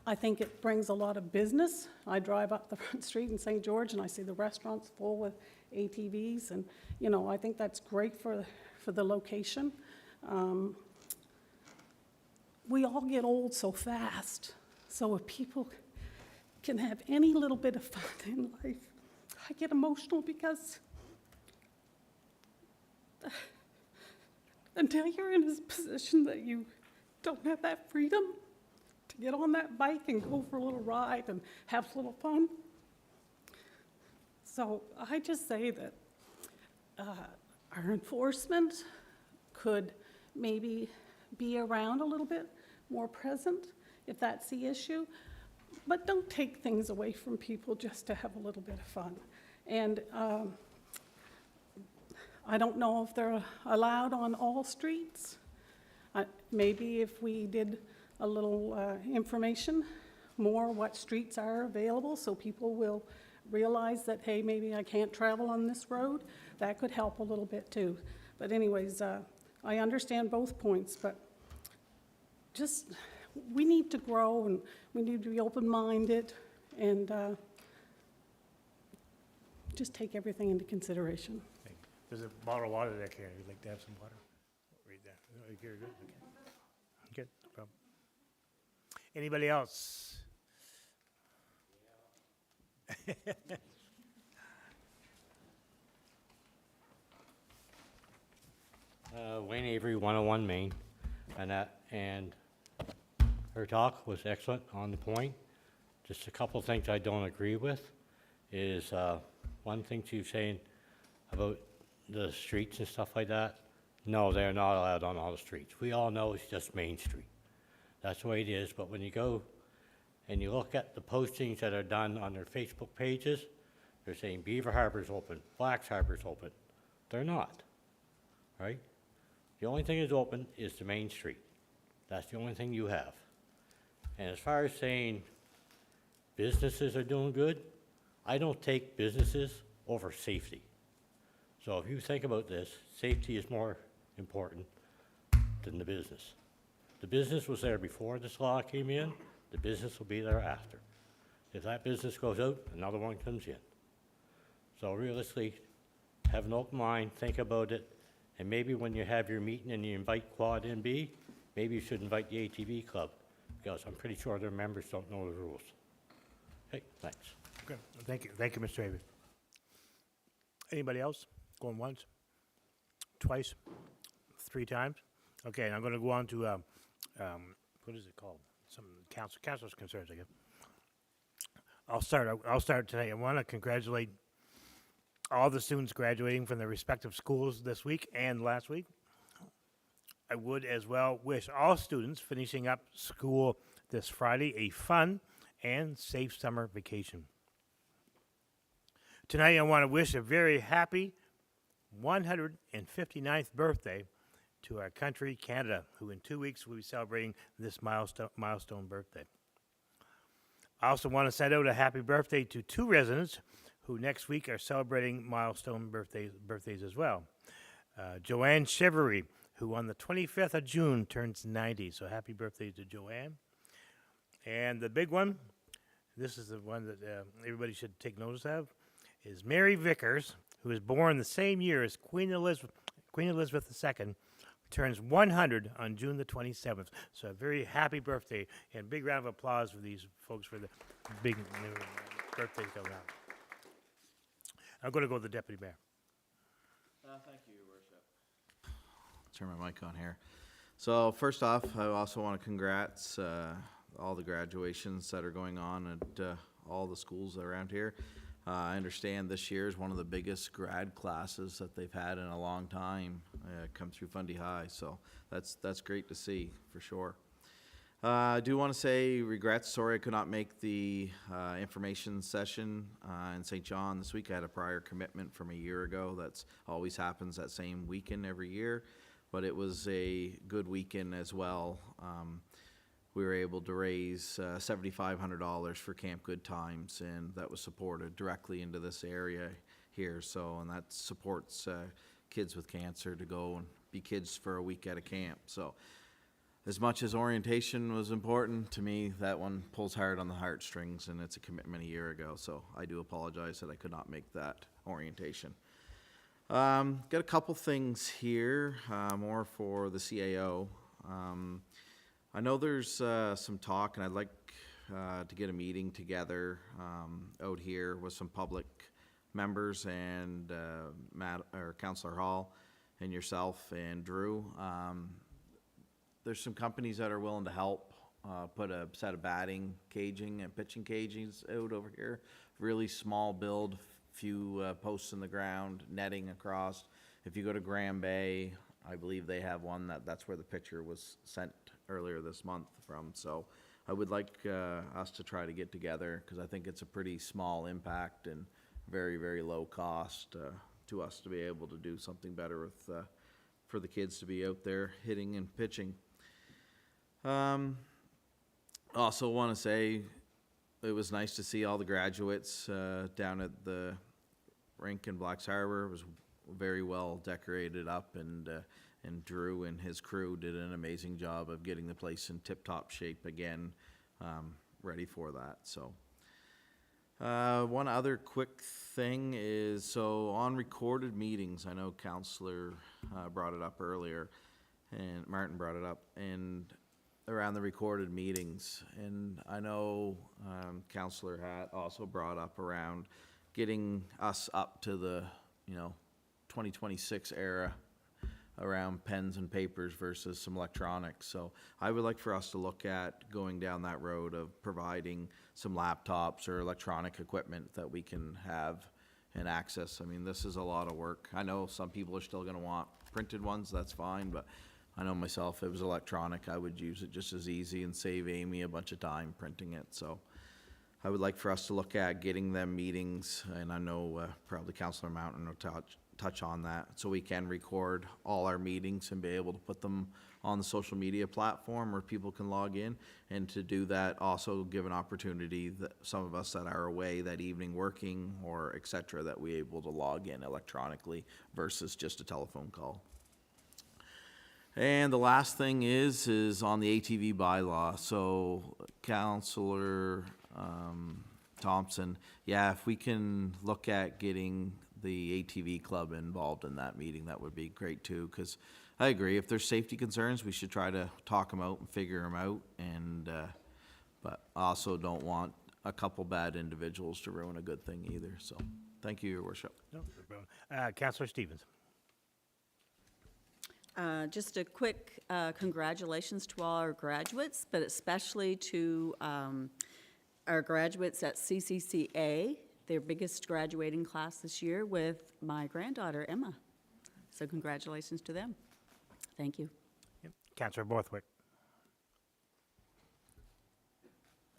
I think it brings a lot of business. I drive up the front street in St. George and I see the restaurants full with ATVs, and I think that's great for the location. We all get old so fast, so if people can have any little bit of fun in life, I get emotional because until you're in a position that you don't have that freedom to get on that bike and go for a little ride and have a little fun. So I just say that our enforcement could maybe be around a little bit more present if that's the issue, but don't take things away from people just to have a little bit of fun. And I don't know if they're allowed on all streets. Maybe if we did a little information, more what streets are available, so people will realize that, hey, maybe I can't travel on this road. That could help a little bit too. But anyways, I understand both points, but just we need to grow, and we need to be open-minded, and just take everything into consideration. Thank you. There's a bottle of water there, Karen. You'd like to have some water? Read that. Oh, you're good. Okay. Good. No problem. Anybody else? Wayne Avery, 101 Main, and her talk was excellent, on the point. Just a couple of things I don't agree with is one thing she was saying about the streets and stuff like that. No, they're not allowed on all the streets. We all know it's just Main Street. That's the way it is, but when you go and you look at the postings that are done on their Facebook pages, they're saying Beaver Harbor's open, Blacks Harbor's open. They're not, right? The only thing that's open is the Main Street. That's the only thing you have. And as far as saying businesses are doing good, I don't take businesses over safety. So if you think about this, safety is more important than the business. The business was there before this law came in, the business will be there after. If that business goes out, another one comes in. So realistically, have an open mind, think about it, and maybe when you have your meeting and you invite Quad NB, maybe you should invite the ATV club, because I'm pretty sure their members don't know the rules. Okay, thanks. Good. Thank you. Thank you, Mr. Avery. Anybody else? Going once? Twice? 3 times? Okay, and I'm going to go on to, what is it called? Some council's concerns, I guess. I'll start today. I want to congratulate all the students graduating from their respective schools this week and last week. I would as well wish all students finishing up school this Friday a fun and safe summer vacation. Tonight, I want to wish a very happy 159th birthday to our country, Canada, who in 2 weeks will be celebrating this milestone birthday. I also want to send out a happy birthday to 2 residents who next week are celebrating milestone birthdays as well. Joanne Chevery, who on the 25th of June turns 90, so happy birthday to Joanne. And the big one, this is the one that everybody should take notice of, is Mary Vickers, who was born the same year as Queen Elizabeth II, turns 100 on June the 27th. So a very happy birthday, and big round of applause for these folks for the big birthdays coming out. I'm going to go to the Deputy Mayor. Thank you, Your Worship. Turn my mic on here. So first off, I also want to congrats all the graduations that are going on at all the schools around here. I understand this year is one of the biggest grad classes that they've had in a long time come through Fundy High, so that's great to see for sure. I do want to say regrets. Sorry I could not make the information session in St. John this week. I had a prior commitment from a year ago. That's always happens that same weekend every year, but it was a good weekend as well. We were able to raise $7,500 for Camp Good Times, and that was supported directly into this area here. So, and that supports kids with cancer to go and be kids for a week at a camp. So, as much as orientation was important to me, that one pulls hard on the heartstrings, and it's a commitment a year ago. So, I do apologize that I could not make that orientation. Got a couple things here, more for the CAO. I know there's some talk, and I'd like to get a meeting together out here with some public members and Councillor Hall and yourself and Drew. There's some companies that are willing to help put a set of batting caging and pitching cages out over here. Really small build, few posts in the ground, netting across. If you go to Graham Bay, I believe they have one that's where the picture was sent earlier this month from. So I would like us to try to get together, because I think it's a pretty small impact and very, very low cost to us to be able to do something better with for the kids to be out there hitting and pitching. Also want to say it was nice to see all the graduates down at the rink in Blacks Harbor. It was very well decorated up, and and Drew and his crew did an amazing job of getting the place in tip-top shape again, ready for that, so. One other quick thing is, so on recorded meetings, I know Counselor brought it up earlier, and Martin brought it up, and around the recorded meetings, and I know Counselor Hatt also brought up around getting us up to the, 2026 era around pens and papers versus some electronics. So I would like for us to look at going down that road of providing some laptops or electronic equipment that we can have and access. I mean, this is a lot of work. I know some people are still gonna want printed ones, that's fine, but I know myself, if it was electronic, I would use it just as easy and save Amy a bunch of time printing it, so. I would like for us to look at getting them meetings, and I know probably Councillor Mountain will touch on that, so we can record all our meetings and be able to put them on the social media platform where people can log in, and to do that, also give an opportunity that some of us that are away that evening working or et cetera, that we able to log in electronically versus just a telephone call. And the last thing is on the ATV bylaw. So Councillor Thompson, yeah, if we can look at getting the ATV club involved in that meeting, that would be great too, because I agree, if there's safety concerns, we should try to talk them out and figure them out, and but I also don't want a couple bad individuals to ruin a good thing either, so thank you, Your Worship. No, no problem. Councillor Stevens. Just a quick congratulations to all our graduates, but especially to our graduates at CCCA, their biggest graduating class this year, with my granddaughter, Emma. So congratulations to them. Thank you. Yep. Councillor Borthwick.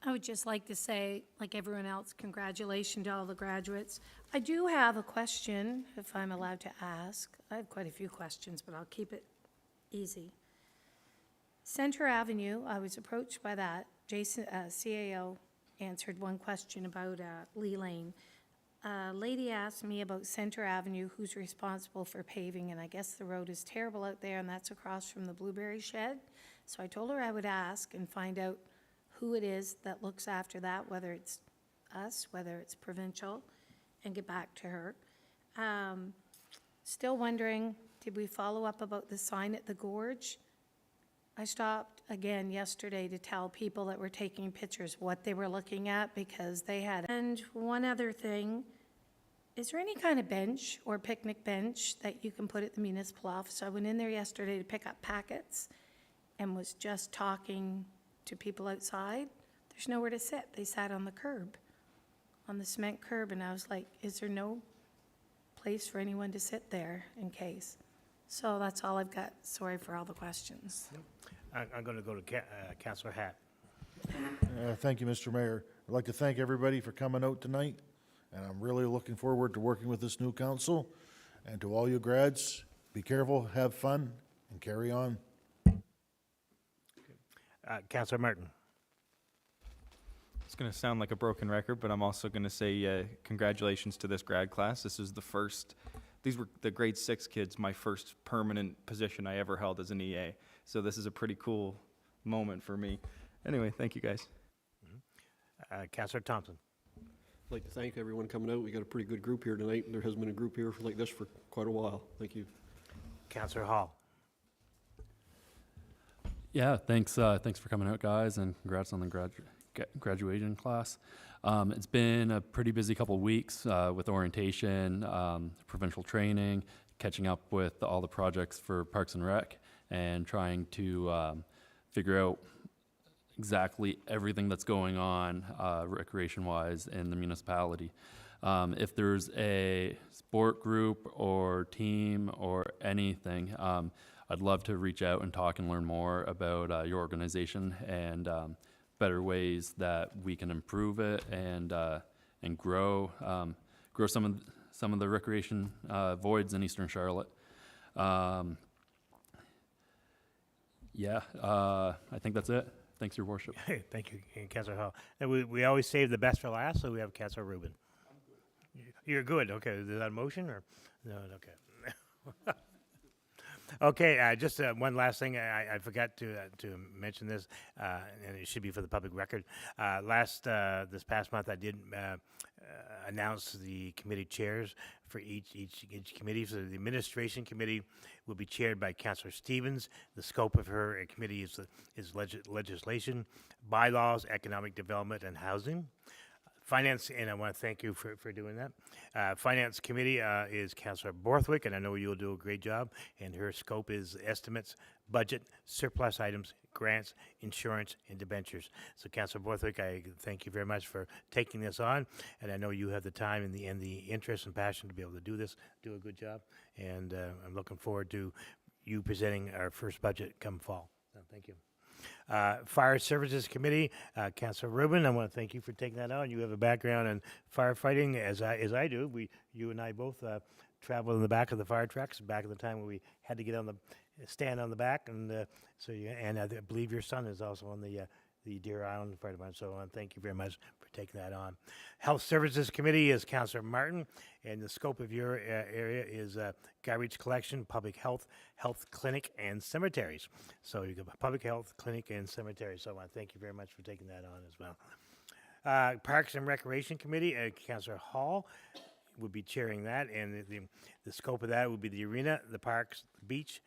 I would just like to say, like everyone else, congratulations to all the graduates. I do have a question, if I'm allowed to ask. I have quite a few questions, but I'll keep it easy. Center Avenue, I was approached by that. Jason, CAO, answered one question about Lee Lane. A lady asked me about Center Avenue, who's responsible for paving, and I guess the road is terrible out there, and that's across from the blueberry shed. So I told her I would ask and find out who it is that looks after that, whether it's us, whether it's provincial, and get back to her. Still wondering, did we follow up about the sign at the gorge? I stopped again yesterday to tell people that were taking pictures what they were looking at, because they had. And one other thing, is there any kind of bench or picnic bench that you can put at the municipal office? I went in there yesterday to pick up packets and was just talking to people outside. There's nowhere to sit. They sat on the curb, on the cement curb, and I was like, is there no place for anyone to sit there in case? So that's all I've got. Sorry for all the questions. I'm going to go to Councillor Hatt. Thank you, Mr. Mayor. I'd like to thank everybody for coming out tonight, and I'm really looking forward to working with this new council. And to all you grads, be careful, have fun, and carry on. Councillor Martin. It's going to sound like a broken record, but I'm also going to say congratulations to this grad class. This is the first, these were the grade 6 kids, my first permanent position I ever held as an EA. So this is a pretty cool moment for me. Anyway, thank you guys. Councillor Thompson. I'd like to thank everyone coming out. We got a pretty good group here tonight. There hasn't been a group here like this for quite a while. Thank you. Councillor Hall. Yeah, thanks for coming out, guys, and congrats on the graduation class. It's been a pretty busy couple of weeks with orientation, provincial training, catching up with all the projects for Parks and Rec, and trying to figure out exactly everything that's going on recreation-wise in the municipality. If there's a sport group or team or anything, I'd love to reach out and talk and learn more about your organization and better ways that we can improve it and grow some of the recreation voids in Eastern Charlotte. Yeah, I think that's it. Thanks, Your Worship. Thank you, Councillor Hall. And we always save the best for last, so we have Councillor Rubin. You're good. Okay, is that a motion or no? Okay. Okay, just one last thing. I forgot to mention this, and it should be for the public record. This past month, I did announce the committee chairs for each committee. So the administration committee will be chaired by Councillor Stevens. The scope of her committee is legislation, bylaws, economic development, and housing. Finance, and I want to thank you for doing that. Finance Committee is Councillor Borthwick, and I know you'll do a great job, and her scope is estimates, budget, surplus items, grants, insurance, and debentures. So Councillor Borthwick, I thank you very much for taking this on, and I know you have the time and the interest and passion to be able to do this, do a good job, and I'm looking forward to you presenting our first budget come fall. So thank you. Fire Services Committee, Councilor Rubin, I want to thank you for taking that on. You have a background in firefighting, as I do. You and I both traveled in the back of the fire trucks back in the time when we had to stand on the back, and and I believe your son is also on the Deer Island Fire Department. So I want to thank you very much for taking that on. Health Services Committee is Councilor Martin, and the scope of your area is garbage collection, public health, health clinic, and cemeteries. So you got public health, clinic, and cemeteries. So I want to thank you very much for taking that on as well. Parks and Recreation Committee, Councilor Hall would be chairing that, and the scope of that would be the arena, the parks, the beach,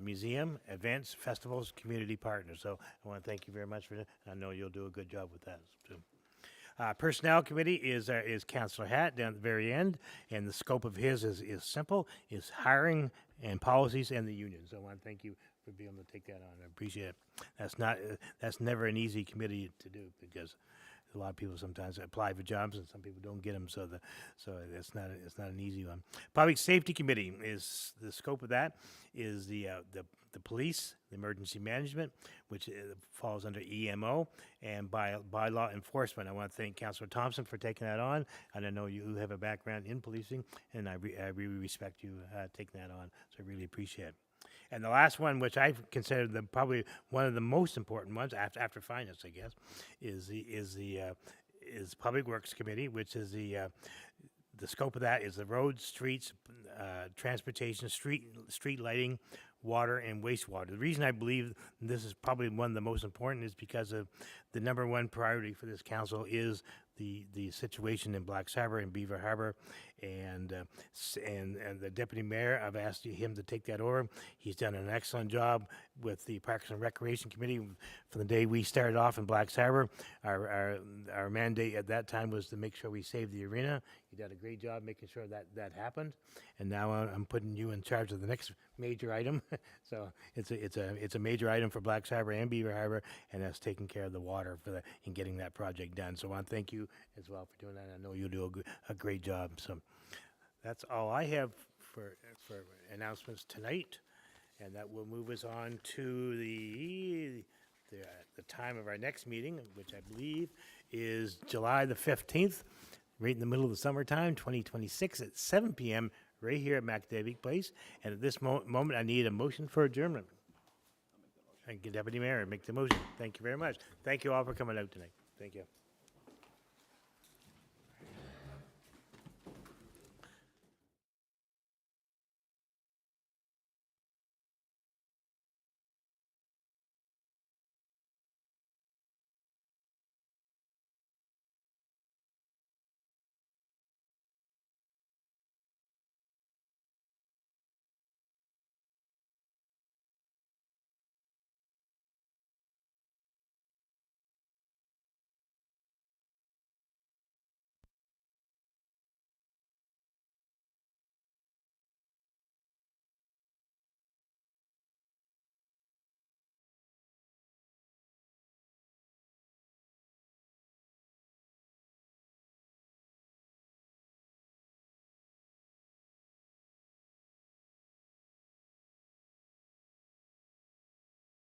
museum, events, festivals, community partners. So I want to thank you very much for that. I know you'll do a good job with that too. Personnel Committee is Councillor Hatt down at the very end, and the scope of his is simple, is hiring and policies and the union. So I want to thank you for being able to take that on. I appreciate it. That's never an easy committee to do, because a lot of people sometimes apply for jobs and some people don't get them. So it's not an easy one. Public Safety Committee is the scope of that is the police, the emergency management, which falls under EMO, and bylaw enforcement. I want to thank Councillor Thompson for taking that on, and I know you have a background in policing, and I really respect you taking that on. So I really appreciate it. And the last one, which I consider probably one of the most important ones after finance, I guess, is Public Works Committee, which is the scope of that is the roads, streets, transportation, street lighting, water, and wastewater. The reason I believe this is probably one of the most important is because of the number one priority for this council is the situation in Black Harbor and Beaver Harbor, and the deputy mayor, I've asked him to take that over. He's done an excellent job with the Parks and Recreation Committee from the day we started off in Black Harbor. Our mandate at that time was to make sure we saved the arena. He did a great job making sure that happened, and now I'm putting you in charge of the next major item. So it's a major item for Black Harbor and Beaver Harbor, and that's taking care of the water and getting that project done. So I want to thank you as well for doing that. I know you'll do a great job. So that's all I have for announcements tonight, and that will move us on to the time of our next meeting, which I believe is July the 15th, right in the middle of the summertime, 2026 at 7 p.m. right here at McDavid Place. And at this moment, I need a motion for adjournment. Thank you, Deputy Mayor. Make the motion. Thank you very much. Thank you all for coming out tonight. Thank you.